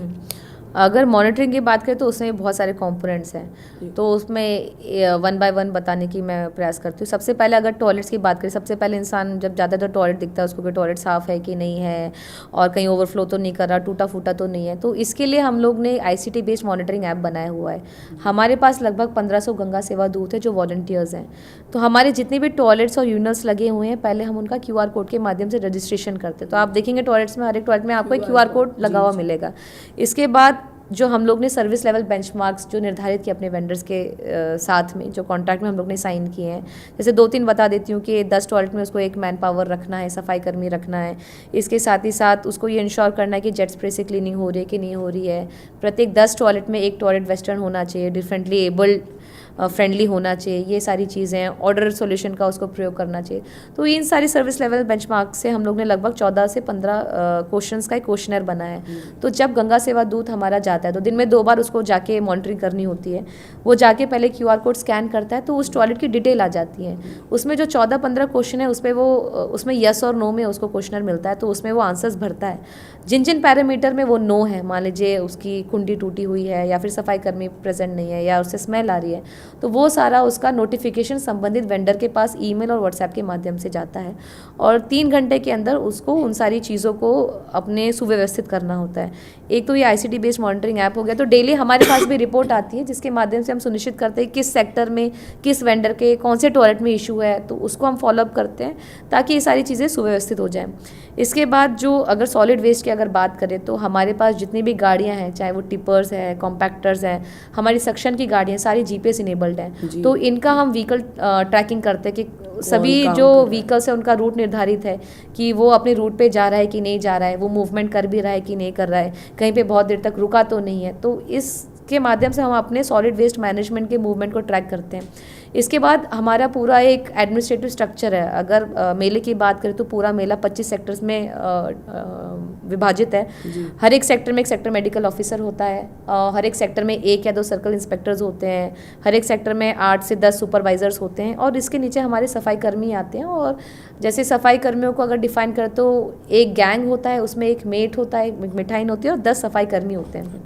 अगर मॉनिटरिंग की बात करें तो उसमें बहुत सारे कंपोनेंट्स हैं, तो उसमें वन बाय वन बताने की मैं प्रयास करती हूँ। सबसे पहले अगर टॉयलेट्स की बात करें, सबसे पहले इंसान जब जाता है तो टॉयलेट दिखता है उसको कि टॉयलेट साफ़ है कि नहीं है और कहीं ओवरफ्लो तो नहीं कर रहा, टूटा फूटा तो नहीं है। तो इसके लिए हम लोग ने ICT बेस्ड मॉनिटरिंग ऐप बनाया हुआ है। हमारे पास लगभग 1500 गंगा सेवा दूत है जो वॉलंटियर्स हैं। तो हमारे जितने भी टॉयलेट्स और यूरिनल्स लगे हुए हैं, पहले हम उनका QR कोड के माध्यम से रजिस्ट्रेशन करते हैं। तो आप देखेंगे टॉयलेट्स में, हर एक टॉयलेट में आपको एक QR कोड लगा हुआ मिलेगा। इसके बाद जो हम लोग ने सर्विस लेवल बेंचमार्क्स जो निर्धारित किए अपने वेंडर्स के साथ में, जो कॉन्ट्रैक्ट में हम लोग ने साइन किए हैं, जैसे 2-3 बता देती हूँ कि 10 टॉयलेट में उसको एक मैन पावर रखना है, सफाई कर्मी रखना है। इसके साथ ही साथ उसको ये इंश्योर करना है कि जेट स्प्रे से क्लीनिंग हो रही है कि नहीं हो रही है। प्रत्येक 10 टॉयलेट में एक टॉयलेट वेस्टर्न होना चाहिए, डिफरेंटली एबल्ड फ्रेंडली होना चाहिए, ये सारी चीज़ें हैं। ऑर्डर सॉल्यूशन का उसको प्रयोग करना चाहिए। तो इन सारी सर्विस लेवल बेंचमार्क से हम लोग ने लगभग 14 से 15 क्वेश्चंस का एक क्वेश्चनर बना है। तो जब गंगा सेवा दूत हमारा जाता है तो दिन में 2 बार उसको जाके मॉनिटरिंग करनी होती है। वो जाके पहले QR कोड स्कैन करता है तो उस टॉयलेट की डिटेल आ जाती है। उसमें जो 14-15 क्वेश्चन है उसमें यस और नो में उसको क्वेश्चनर मिलता है, तो उसमें वो आंसर्स भरता है। जिन जिन पैरामीटर में वो नो है, मान लीजिए उसकी कुंडी टूटी हुई है या फिर सफाई कर्मी प्रेजेंट नहीं है या उससे स्मेल आ रही है, तो वो सारा उसका नोटिफिकेशन संबंधित वेंडर के पास ईमेल और व्हाट्सएप के माध्यम से जाता है और 3 घंटे के अंदर उसको उन सारी चीज़ों को अपने सुव्यवस्थित करना होता है। एक तो ये ICT बेस्ड मॉनिटरिंग ऐप हो गया। तो डेली हमारे पास भी रिपोर्ट आती है जिसके माध्यम से हम सुनिश्चित करते हैं किस सेक्टर में, किस वेंडर के कौन से टॉयलेट में इशू है, तो उसको हम फॉलोअप करते हैं ताकि ये सारी चीज़ें सुव्यवस्थित हो जाएँ। इसके बाद जो अगर सॉलिड वेस्ट की अगर बात करें तो हमारे पास जितनी भी गाड़ियाँ हैं, चाहे वो टिपर्स हैं, कॉम्पैक्टर्स हैं, हमारी सक्शन की गाड़ियाँ सारी GPS इनेबल्ड हैं। तो इनका हम व्हीकल ट्रैकिंग करते हैं कि सभी जो व्हीकल्स है उनका रूट निर्धारित है कि वो अपने रूट पे जा रहा है कि नहीं जा रहा है, वो मूवमेंट कर भी रहा है कि नहीं कर रहा है, कहीं पे बहुत देर तक रुका तो नहीं है। तो इसके माध्यम से हम अपने सॉलिड वेस्ट मैनेजमेंट के मूवमेंट को ट्रैक करते हैं। इसके बाद हमारा पूरा एक एडमिनिस्ट्रेटिव स्ट्रक्चर है। अगर मेले की बात करें तो पूरा मेला 25 सेक्टर्स में विभाजित है। हर एक सेक्टर में एक सेक्टर मेडिकल ऑफिसर होता है, हर एक सेक्टर में 1 या 2 सर्कल इंस्पेक्टर्स होते हैं, हर एक सेक्टर में 8 से 10 सुपरवाइजर्स होते हैं और इसके नीचे हमारे सफाई कर्मी आते हैं। और जैसे सफाई कर्मियों को अगर डिफाइन करें तो एक गैंग होता है, उसमें एक मेट होता है, एक मिठाइन होती है और 10 सफाई कर्मी होते हैं।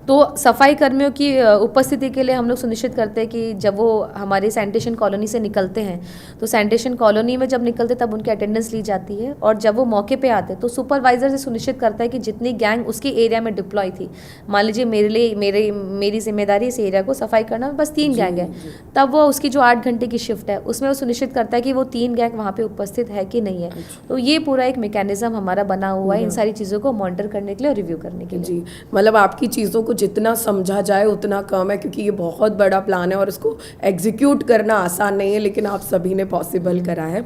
तो सफाई कर्मियों की उपस्थिति के लिए हम लोग सुनिश्चित करते हैं कि जब वो हमारी सैनिटेशन कॉलोनी से निकलते हैं तो सैनिटेशन कॉलोनी में जब निकलते तब उनकी अटेंडेंस ली जाती है और जब वो मौके पे आते हैं तो सुपरवाइजर से सुनिश्चित करता है कि जितनी गैंग उसके एरिया में डिप्लॉय थी, मान लीजिए मेरी जिम्मेदारी इस एरिया को सफाई करना, बस 3 गैंग है, तब वो उसकी जो 8 घंटे की शिफ्ट है उसमें वो सुनिश्चित करता है कि वो 3 गैंग वहाँ पर उपस्थित है कि नहीं है। तो ये पूरा एक मैकेनिज्म हमारा बना हुआ है इन सारी चीज़ों को मॉनिटर करने के लिए और रिव्यू करने के लिए। जी, मतलब आपकी चीज़ों को जितना समझा जाए उतना कम है, क्योंकि ये बहुत बड़ा प्लान है और इसको एग्जीक्यूट करना आसान नहीं है, लेकिन आप सभी ने पॉसिबल करा है।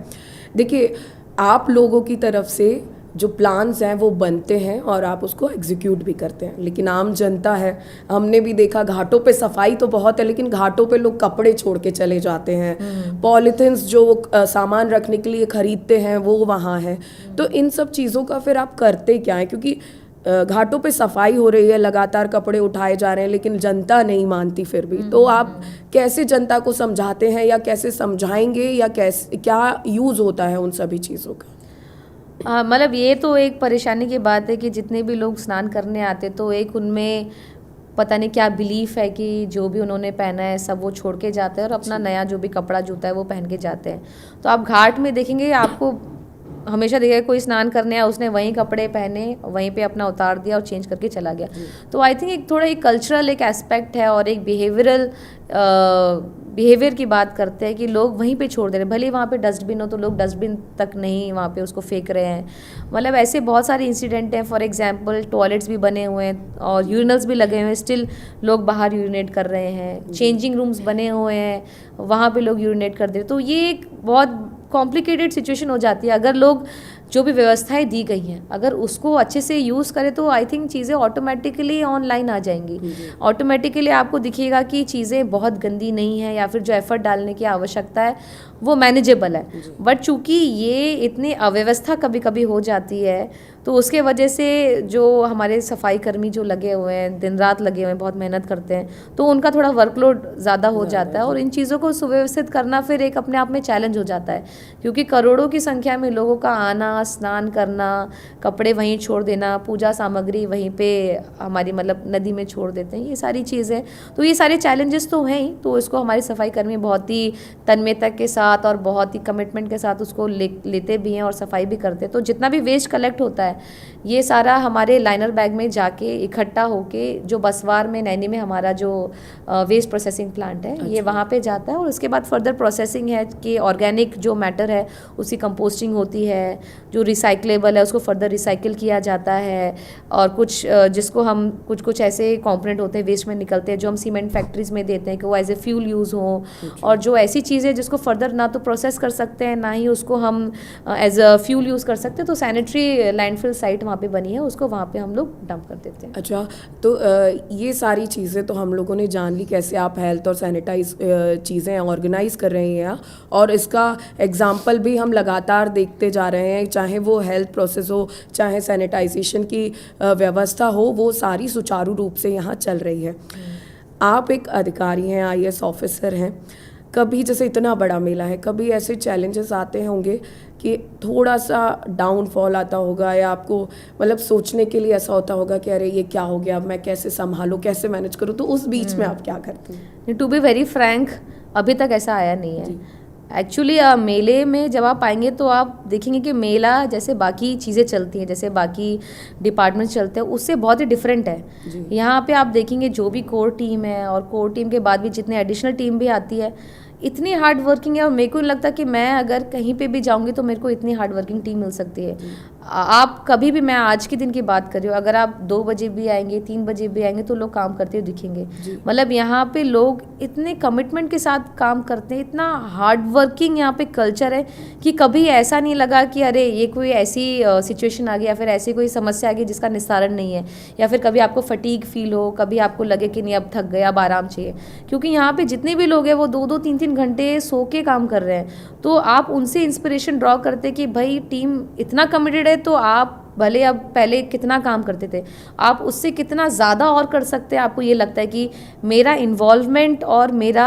देखिए, आप लोगों की तरफ से जो प्लान्स हैं वो बनते हैं और आप उसको एग्जीक्यूट भी करते हैं, लेकिन आम जनता है, हमने भी देखा घाटों पे सफाई तो बहुत है लेकिन घाटों पे लोग कपड़े छोड़ के चले जाते हैं, पॉलीथिन्स जो सामान रखने के लिए खरीदते हैं वो वहाँ है। तो इन सब चीज़ों का फिर आप करते क्या है? क्योंकि घाटों पे सफाई हो रही है, लगातार कपड़े उठाए जा रहे हैं, लेकिन जनता नहीं मानती फिर भी। तो आप कैसे जनता को समझाते हैं या कैसे समझाएंगे या कैसे, क्या यूज़ होता है उन सभी चीज़ों का? मतलब ये तो एक परेशानी की बात है कि जितने भी लोग स्नान करने आते तो एक उनमें पता नहीं क्या बिलीफ है कि जो भी उन्होंने पहना है सब वो छोड़ के जाते हैं और अपना नया जो भी कपड़ा जूता है वो पहन के जाते हैं। तो आप घाट में देखेंगे, आपको हमेशा देखिए कोई स्नान करने आया उसने वहीं कपड़े पहने, वहीं पे अपना उतार दिया और चेंज करके चला गया। तो आई थिंक एक थोड़ा एक कल्चरल एक एस्पेक्ट है और एक बिहेवियर की बात करते हैं कि लोग वहीं पे छोड़ दे रहे हैं। भले वहाँ पे डस्टबिन हो तो लोग डस्टबिन तक नहीं वहाँ पे उसको फेंक रहे हैं। मतलब ऐसे बहुत सारे इंसिडेंट हैं। फॉर एग्जांपल टॉयलेट्स भी बने हुए हैं और यूरिनल्स भी लगे हुए हैं, स्टिल लोग बाहर यूरिनेट कर रहे हैं। चेंजिंग रूम्स बने हुए हैं, वहाँ पे लोग यूरिनेट कर दे रहे हैं। तो ये एक बहुत कॉम्प्लिकेटेड सिचुएशन हो जाती है। अगर लोग जो भी व्यवस्थाएं दी गई हैं, अगर उसको अच्छे से यूज़ करें तो आई थिंक चीज़ें ऑटोमेटिकली ऑनलाइन आ जाएंगी। ऑटोमेटिकली आपको दिखेगा कि चीज़ें बहुत गंदी नहीं है या फिर जो एफर्ट डालने की आवश्यकता है वो मैनेजेबल है। बट चूंकि ये इतनी अव्यवस्था कभी कभी हो जाती है तो उसके वजह से जो हमारे सफाई कर्मी जो लगे हुए हैं, दिन रात लगे हुए हैं, बहुत मेहनत करते हैं, तो उनका थोड़ा वर्कलोड ज़्यादा हो जाता है और इन चीज़ों को सुव्यवस्थित करना फिर एक अपने आप में चैलेंज हो जाता है, क्योंकि करोड़ों की संख्या में लोगों का आना, स्नान करना, कपड़े वहीं छोड़ देना, पूजा सामग्री वहीं पे हमारी मतलब नदी में छोड़ देते हैं, ये सारी चीज़ें, तो ये सारे चैलेंजेस तो हैं ही। तो इसको हमारे सफाई कर्मी बहुत ही तन्मयता के साथ और बहुत ही कमिटमेंट के साथ उसको लेते भी हैं और सफाई भी करते हैं। तो जितना भी वेस्ट कलेक्ट होता है ये सारा हमारे लाइनर बैग में जाके इकट्ठा होके जो बसवार में, नैनी में हमारा जो वेस्ट प्रोसेसिंग प्लांट है ये वहाँ पे जाता है और उसके बाद फर्दर प्रोसेसिंग है कि ऑर्गेनिक जो मैटर है उसकी कंपोस्टिंग होती है, जो रिसाइकलेबल है उसको फर्दर रिसाइकिल किया जाता है, और कुछ जिसको हम कुछ ऐसे कंपोनेंट होते हैं वेस्ट में निकलते हैं जो हम सीमेंट फैक्ट्रीज में देते हैं कि वो एज ए फ्यूल यूज़ हो, और जो ऐसी चीज़ें जिसको फर्दर ना तो प्रोसेस कर सकते हैं ना ही उसको हम एज अ फ्यूल यूज़ कर सकते हैं, तो सैनिटरी लैंडफिल साइट वहाँ पे बनी है, उसको वहाँ पे हम लोग डंप कर देते हैं। अच्छा, तो ये सारी चीज़ें तो हम लोगों ने जान ली कैसे आप हेल्थ और सैनिटाइज चीज़ें ऑर्गेनाइज कर रहे हैं, और इसका एग्जाम्पल भी हम लगातार देखते जा रहे हैं, चाहे वो हेल्थ प्रोसेस हो, चाहे सैनिटाइजेशन की व्यवस्था हो, वो सारी सुचारू रूप से यहाँ चल रही है। आप एक अधिकारी हैं, IAS ऑफिसर हैं, कभी जैसे इतना बड़ा मेला है, कभी ऐसे चैलेंजेस आते होंगे कि थोड़ा सा डाउनफॉल आता होगा, या आपको मतलब सोचने के लिए ऐसा होता होगा कि अरे ये क्या हो गया, अब मैं कैसे संभालूं, कैसे मैनेज करूं, तो उस बीच में आप क्या करते हैं? टू बी वेरी फ्रैंक, अभी तक ऐसा आया नहीं है। एक्चुअली मेले में जब आप आएंगे तो आप देखेंगे कि मेला जैसे बाकी चीज़ें चलती हैं, जैसे बाकी डिपार्टमेंट्स चलते हैं, उससे बहुत ही डिफरेंट है। यहाँ पे आप देखेंगे जो भी कोर टीम है और कोर टीम के बाद भी जितने एडिशनल टीम भी आती है, इतनी हार्ड वर्किंग है, और मेरे को नहीं लगता कि मैं अगर कहीं पे भी जाऊंगी तो मेरे को इतनी हार्ड वर्किंग टीम मिल सकती है। आप कभी भी, मैं आज के दिन की बात कर रही हूँ, अगर आप 2 बजे भी आएंगे, 3 बजे भी आएंगे तो लोग काम करते हुए दिखेंगे। मतलब यहाँ पे लोग इतने कमिटमेंट के साथ काम करते हैं, इतना हार्ड वर्किंग यहाँ पे कल्चर है कि कभी ऐसा नहीं लगा कि अरे ये कोई ऐसी सिचुएशन आ गई या फिर ऐसी कोई समस्या आ गई जिसका निस्तारण नहीं है, या फिर कभी आपको फटीग फील हो, कभी आपको लगे कि नहीं अब थक गए, अब आराम चाहिए। क्योंकि यहाँ पे जितने भी लोग हैं वो 2-2, 3-3 घंटे सो के काम कर रहे हैं, तो आप उनसे इंस्पिरेशन ड्रॉ करते कि भाई टीम इतना कमिटेड है, तो आप भले अब पहले कितना काम करते थे, आप उससे कितना ज़्यादा और कर सकते हैं। आपको ये लगता है कि मेरा इन्वॉल्वमेंट और मेरा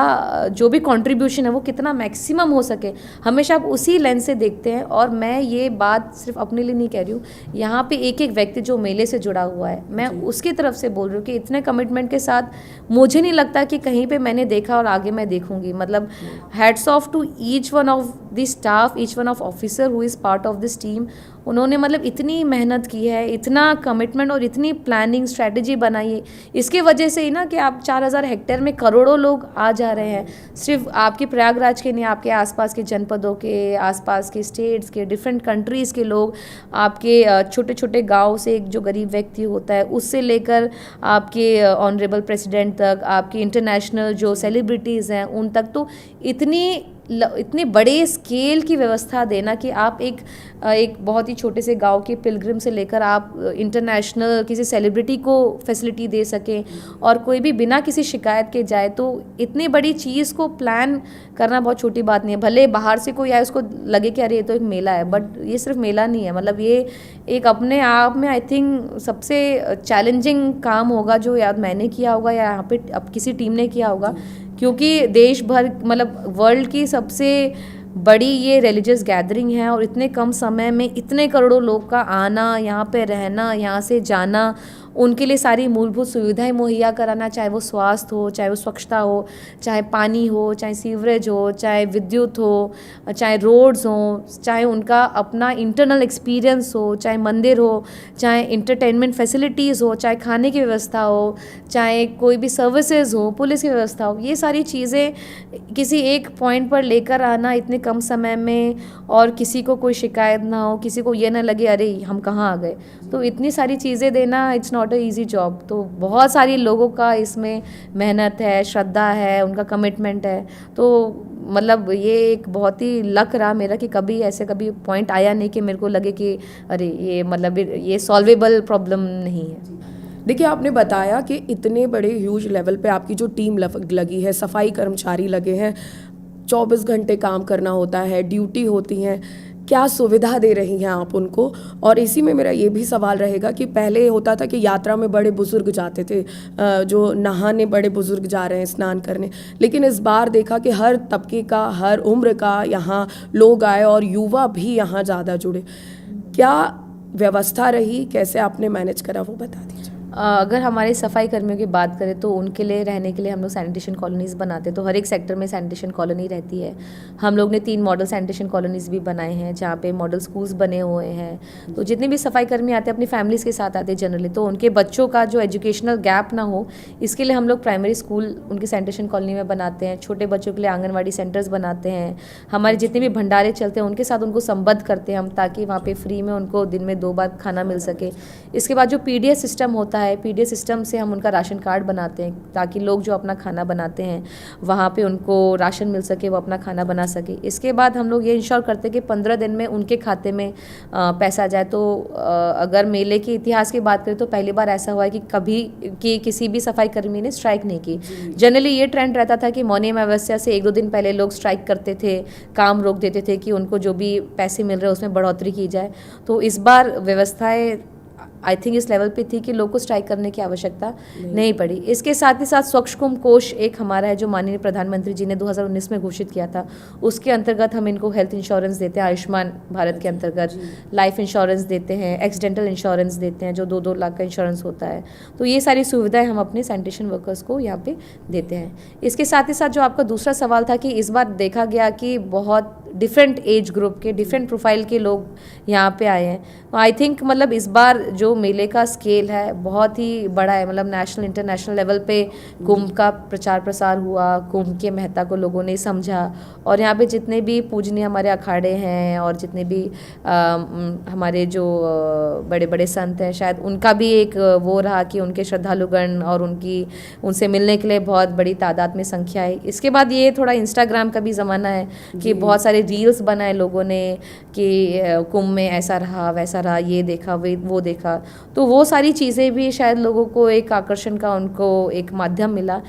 जो भी कंट्रीब्यूशन है वो कितना मैक्सिमम हो सके, हमेशा आप उसी लेंस से देखते हैं। और मैं ये बात सिर्फ अपने लिए नहीं कह रही हूँ, यहाँ पे एक एक व्यक्ति जो मेले से जुड़ा हुआ है, मैं उसकी तरफ से बोल रही हूँ कि इतने कमिटमेंट के साथ मुझे नहीं लगता कि कहीं पे मैंने देखा और आगे मैं देखूंगी। मतलब hats off to each one of the staff, each one of officer who is part of this team. उन्होंने मतलब इतनी मेहनत की है, इतना कमिटमेंट और इतनी प्लानिंग स्ट्रैटेजी बनाई है, इसके वजह से ही ना कि आप 4000 हेक्टेयर में करोड़ों लोग आ जा रहे हैं। सिर्फ आपके प्रयागराज के नहीं, आपके आसपास के जनपदों के, आसपास के स्टेट्स के, डिफरेंट कंट्रीज़ के लोग, आपके छोटे छोटे गाँव से एक जो गरीब व्यक्ति होता है उससे लेकर आपके ऑनरेबल प्रेसिडेंट तक, आपके इंटरनेशनल जो सेलिब्रिटीज़ हैं उन तक, तो इतने बड़े स्केल की व्यवस्था देना कि आप एक बहुत ही छोटे से गांव के पिलग्रिम से लेकर आप इंटरनेशनल किसी सेलिब्रिटी को फैसिलिटी दे सकें और कोई भी बिना किसी शिकायत के जाए, तो इतनी बड़ी चीज़ को प्लान करना बहुत छोटी बात नहीं है। भले बाहर से कोई आए उसको लगे कि अरे ये तो एक मेला है, बट ये सिर्फ मेला नहीं है। मतलब ये एक अपने आप में आई थिंक सबसे चैलेंजिंग काम होगा जो याद मैंने किया होगा या यहाँ पे अब किसी टीम ने किया होगा, क्योंकि देश भर मतलब वर्ल्ड की सबसे बड़ी ये रिलीजियस गैदरिंग है और इतने कम समय में इतने करोड़ों लोग का आना, यहाँ पे रहना, यहाँ से जाना, उनके लिए सारी मूलभूत सुविधाएं मुहैया कराना, चाहे वो स्वास्थ्य हो, चाहे वो स्वच्छता हो, चाहे पानी हो, चाहे सीवरेज हो, चाहे विद्युत हो, चाहे रोड्स हो, चाहे उनका अपना इंटरनल एक्सपीरियंस हो, चाहे मंदिर हो, चाहे इंटरटेनमेंट फैसिलिटीज़ हो, चाहे खाने की व्यवस्था हो, चाहे कोई भी सर्विसेज हो, पुलिस की व्यवस्था हो, ये सारी चीज़ें किसी एक पॉइंट पर लेकर आना इतने कम समय में, और किसी को कोई शिकायत ना हो, किसी को ये ना लगे अरे हम कहाँ आ गए, तो इतनी सारी चीज़ें देना it's not a easy job. तो बहुत सारी लोगों का इसमें मेहनत है, श्रद्धा है, उनका कमिटमेंट है। तो मतलब ये एक बहुत ही लक रहा मेरा कि कभी ऐसे कभी पॉइंट आया नहीं कि मेरे को लगे कि अरे ये मतलब ये सॉल्वेबल प्रॉब्लम नहीं है। देखिए, आपने बताया कि इतने बड़े ह्यूज लेवल पे आपकी जो टीम लगी है, सफाई कर्मचारी लगे हैं, 24 घंटे काम करना होता है, ड्यूटी होती हैं, क्या सुविधा दे रही हैं आप उनको? और इसी में मेरा ये भी सवाल रहेगा कि पहले होता था कि यात्रा में बड़े बुजुर्ग जाते थे, जो नहाने बड़े बुजुर्ग जा रहे हैं स्नान करने, लेकिन इस बार देखा कि हर तबके का, हर उम्र का यहाँ लोग आए और युवा भी यहाँ ज़्यादा जुड़े। क्या व्यवस्था रही, कैसे आपने मैनेज करा, वो बता दीजिए। अगर हमारे सफाई कर्मियों की बात करें तो उनके लिए रहने के लिए हम लोग सैनिटेशन कॉलोनीज़ बनाते हैं, तो हर एक सेक्टर में सैनिटेशन कॉलोनी रहती है। हम लोग ने 3 मॉडल सैनिटेशन कॉलोनीज़ भी बनाए हैं जहाँ पे मॉडल स्कूल्स बने हुए हैं। तो जितने भी सफाई कर्मी आते हैं अपनी फैमिलीज़ के साथ आते हैं जनरली, तो उनके बच्चों का जो एजुकेशनल गैप ना हो इसके लिए हम लोग प्राइमरी स्कूल उनकी सैनिटेशन कॉलोनी में बनाते हैं। छोटे बच्चों के लिए आंगनवाड़ी सेंटर्स बनाते हैं। हमारे जितने भी भंडारे चलते हैं उनके साथ उनको संबद्ध करते हैं हम, ताकि वहाँ पे फ्री में उनको दिन में 2 बार खाना मिल सके। इसके बाद जो पीडीएस सिस्टम होता है, पीडीएस सिस्टम से हम उनका राशन कार्ड बनाते हैं ताकि लोग जो अपना खाना बनाते हैं वहाँ पे उनको राशन मिल सके, वो अपना खाना बना सके। इसके बाद हम लोग ये इंश्योर करते हैं कि 15 दिन में उनके खाते में पैसा जाए। तो अगर मेले के इतिहास की बात करें तो पहली बार ऐसा हुआ है कि कभी किसी भी सफाई कर्मी ने स्ट्राइक नहीं की। जनरली ये ट्रेंड रहता था कि मौनी अमावस्या से 1-2 दिन पहले लोग स्ट्राइक करते थे, काम रोक देते थे कि उनको जो भी पैसे मिल रहे हैं उसमें बढ़ोतरी की जाए। तो इस बार व्यवस्थाएं आई थिंक इस लेवल पे थी कि लोग को स्ट्राइक करने की आवश्यकता नहीं पड़ी। इसके साथ ही साथ स्वच्छ कुंभ कोष एक हमारा है जो माननीय प्रधानमंत्री जी ने 2019 में घोषित किया था। उसके अंतर्गत हम इनको हेल्थ इंश्योरेंस देते हैं, आयुष्मान भारत के अंतर्गत लाइफ इंश्योरेंस देते हैं, एक्सीडेंटल इंश्योरेंस देते हैं जो 2-2 लाख का इंश्योरेंस होता है। तो ये सारी सुविधाएं हम अपने सैनिटेशन वर्कर्स को यहाँ पे देते हैं। इसके साथ ही साथ जो आपका दूसरा सवाल था कि इस बार देखा गया कि बहुत डिफरेंट एज ग्रुप के, डिफरेंट प्रोफाइल के लोग यहाँ पे आए हैं। आई थिंक मतलब इस बार जो मेले का स्केल है बहुत ही बड़ा है, मतलब नेशनल इंटरनेशनल लेवल पे कुंभ का प्रचार प्रसार हुआ, कुंभ के महत्ता को लोगों ने समझा। और यहाँ पे जितने भी पूजनीय हमारे अखाड़े हैं और जितने भी हमारे जो बड़े बड़े संत हैं, शायद उनका भी एक वो रहा कि उनके श्रद्धालुगण और उनसे मिलने के लिए बहुत बड़ी तादाद में संख्या है। इसके बाद ये थोड़ा इंस्टाग्राम का भी ज़माना है कि बहुत सारे रील्स बनाए लोगों ने कि कुंभ में ऐसा रहा वैसा रहा, ये देखा वो देखा। तो वो सारी चीज़ें भी शायद लोगों को एक आकर्षण का उनको एक माध्यम मिला।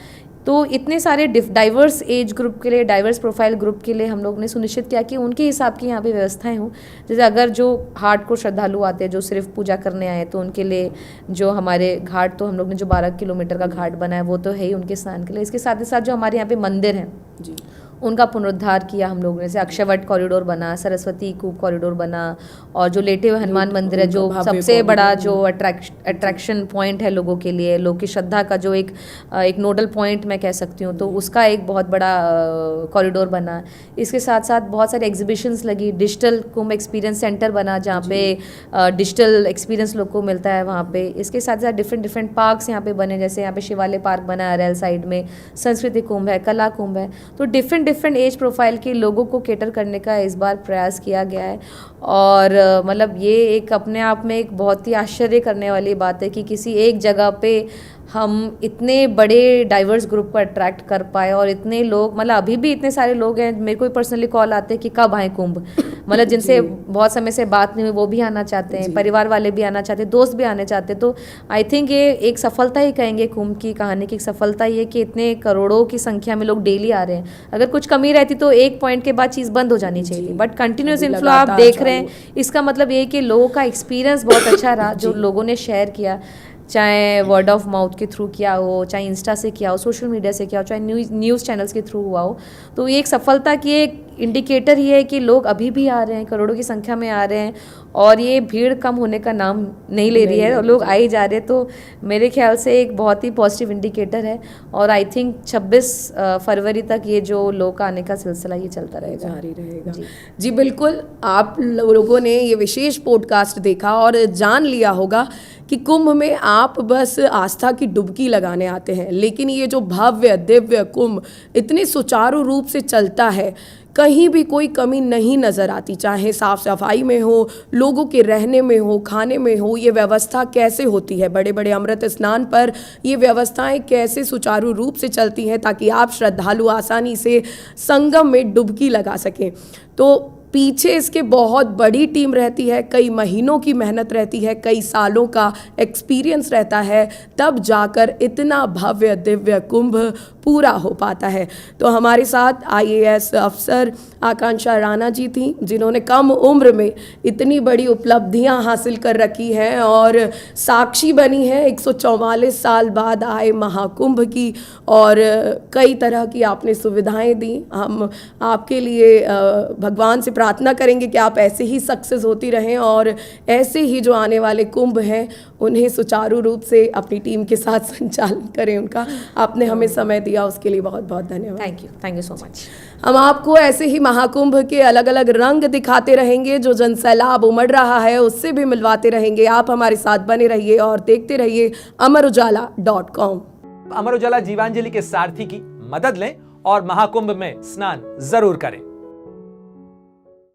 तो इतने सारे डाइवर्स एज ग्रुप के लिए, डाइवर्स प्रोफाइल ग्रुप के लिए हम लोग ने सुनिश्चित किया कि उनके हिसाब की यहाँ पे व्यवस्थाएं हों। जैसे अगर जो हाट को श्रद्धालु आते हैं जो सिर्फ पूजा करने आए तो उनके लिए जो हमारे घाट, तो हम लोग ने जो 12 किलोमीटर का घाट बनाया वो तो है ही उनके स्नान के लिए। इसके साथ ही साथ जो हमारे यहाँ पे मंदिर हैं जी उनका पुनरुद्धार किया हम लोगों ने। जैसे अक्षयवट कॉरिडोर बना, सरस्वती कूप कॉरिडोर बना, और जो लेटे हुए हनुमान मंदिर है जो सबसे बड़ा जो अट्रैक्शन पॉइंट है लोगों के लिए, लोग की श्रद्धा का जो एक नोडल पॉइंट मैं कह सकती हूँ, तो उसका एक बहुत बड़ा कॉरिडोर बना। इसके साथ साथ बहुत सारे एग्जीबिशंस लगी, डिजिटल कुंभ एक्सपीरियंस सेंटर बना जहाँ पे डिजिटल एक्सपीरियंस लोग को मिलता है वहाँ पे। इसके साथ साथ डिफरेंट पार्क्स यहाँ पे बने, जैसे यहाँ पे शिवालय पार्क बना है रेल साइड में, संस्कृति कुंभ है, कला कुंभ है। तो डिफरेंट एज प्रोफाइल के लोगों को केटर करने का इस बार प्रयास किया गया है। और मतलब ये एक अपने आप में एक बहुत ही आश्चर्य करने वाली बात है कि किसी एक जगह पे हम इतने बड़े डाइवर्स ग्रुप को अट्रैक्ट कर पाए। और इतने लोग, मतलब अभी भी इतने सारे लोग हैं, मेरे को पर्सनली कॉल आते हैं कि कब आए कुंभ, मतलब जिनसे बहुत समय से बात नहीं हुई वो भी आना चाहते हैं, परिवार वाले भी आना चाहते हैं, दोस्त भी आने चाहते हैं। तो आई थिंक ये एक सफलता ही कहेंगे कुंभ की कहानी की। सफलता ये कि इतने करोड़ों की संख्या में लोग डेली आ रहे हैं। अगर कुछ कमी रहती तो एक पॉइंट के बाद चीज़ बंद हो जानी चाहिए थी, बट कंटिन्यूस इनफ्लो आप देख रहे हैं। इसका मतलब ये कि लोगों का एक्सपीरियंस बहुत अच्छा रहा जो लोगों ने शेयर किया, चाहे वर्ड ऑफ माउथ के थ्रू किया हो, चाहे इंस्टा से किया हो, सोशल मीडिया से किया हो, चाहे न्यूज़ चैनल्स के थ्रू हुआ हो। तो ये एक सफलता की एक इंडिकेटर ही है कि लोग अभी भी आ रहे हैं, करोड़ों की संख्या में आ रहे हैं, और ये भीड़ कम होने का नाम नहीं ले रही है और लोग आ ही जा रहे हैं। तो मेरे ख्याल से एक बहुत ही पॉजिटिव इंडिकेटर है। और आई थिंक 26 फरवरी तक ये जो लोग आने का सिलसिला ये चलता रहेगा, जारी रहेगा। जी बिल्कुल, आप लोगों ने ये विशेष पॉडकास्ट देखा और जान लिया होगा कि कुंभ में आप बस आस्था की डुबकी लगाने आते हैं, लेकिन ये जो भव्य दिव्य कुंभ इतने सुचारू रूप से चलता है कहीं भी कोई कमी नहीं नज़र आती, चाहे साफ़ सफाई में हो, लोगों के रहने में हो, खाने में हो। ये व्यवस्था कैसे होती है, बड़े बड़े अमृत स्नान पर ये व्यवस्थाएं कैसे सुचारू रूप से चलती हैं ताकि आप श्रद्धालु आसानी से संगम में डुबकी लगा सकें। तो पीछे इसके बहुत बड़ी टीम रहती है, कई महीनों की मेहनत रहती है, कई सालों का एक्सपीरियंस रहता है, तब जाकर इतना भव्य दिव्य कुंभ पूरा हो पाता है। तो हमारे साथ IAS अफसर आकांक्षा राणा जी थी, जिन्होंने कम उम्र में इतनी बड़ी उपलब्धियां हासिल कर रखी हैं और साक्षी बनी है 144 साल बाद आए महाकुंभ की, और कई तरह की आपने सुविधाएं दी। हम आपके लिए भगवान से प्रार्थना करेंगे कि आप ऐसे ही सक्सेस होती रहें और ऐसे ही जो आने वाले कुंभ हैं उन्हें सुचारू रूप से अपनी टीम के साथ संचालन करें उनका। आपने हमें समय दिया, उसके लिए बहुत बहुत धन्यवाद। Thank you so much. हम आपको ऐसे ही महाकुंभ के अलग अलग रंग दिखाते रहेंगे, जो जनसैलाब उमड़ रहा है उससे भी मिलवाते रहेंगे। आप हमारे साथ बने रहिए और देखते रहिए amarujala.com। अमर उजाला जीवांजलि के सारथी की मदद लें और महाकुंभ में स्नान जरूर करें।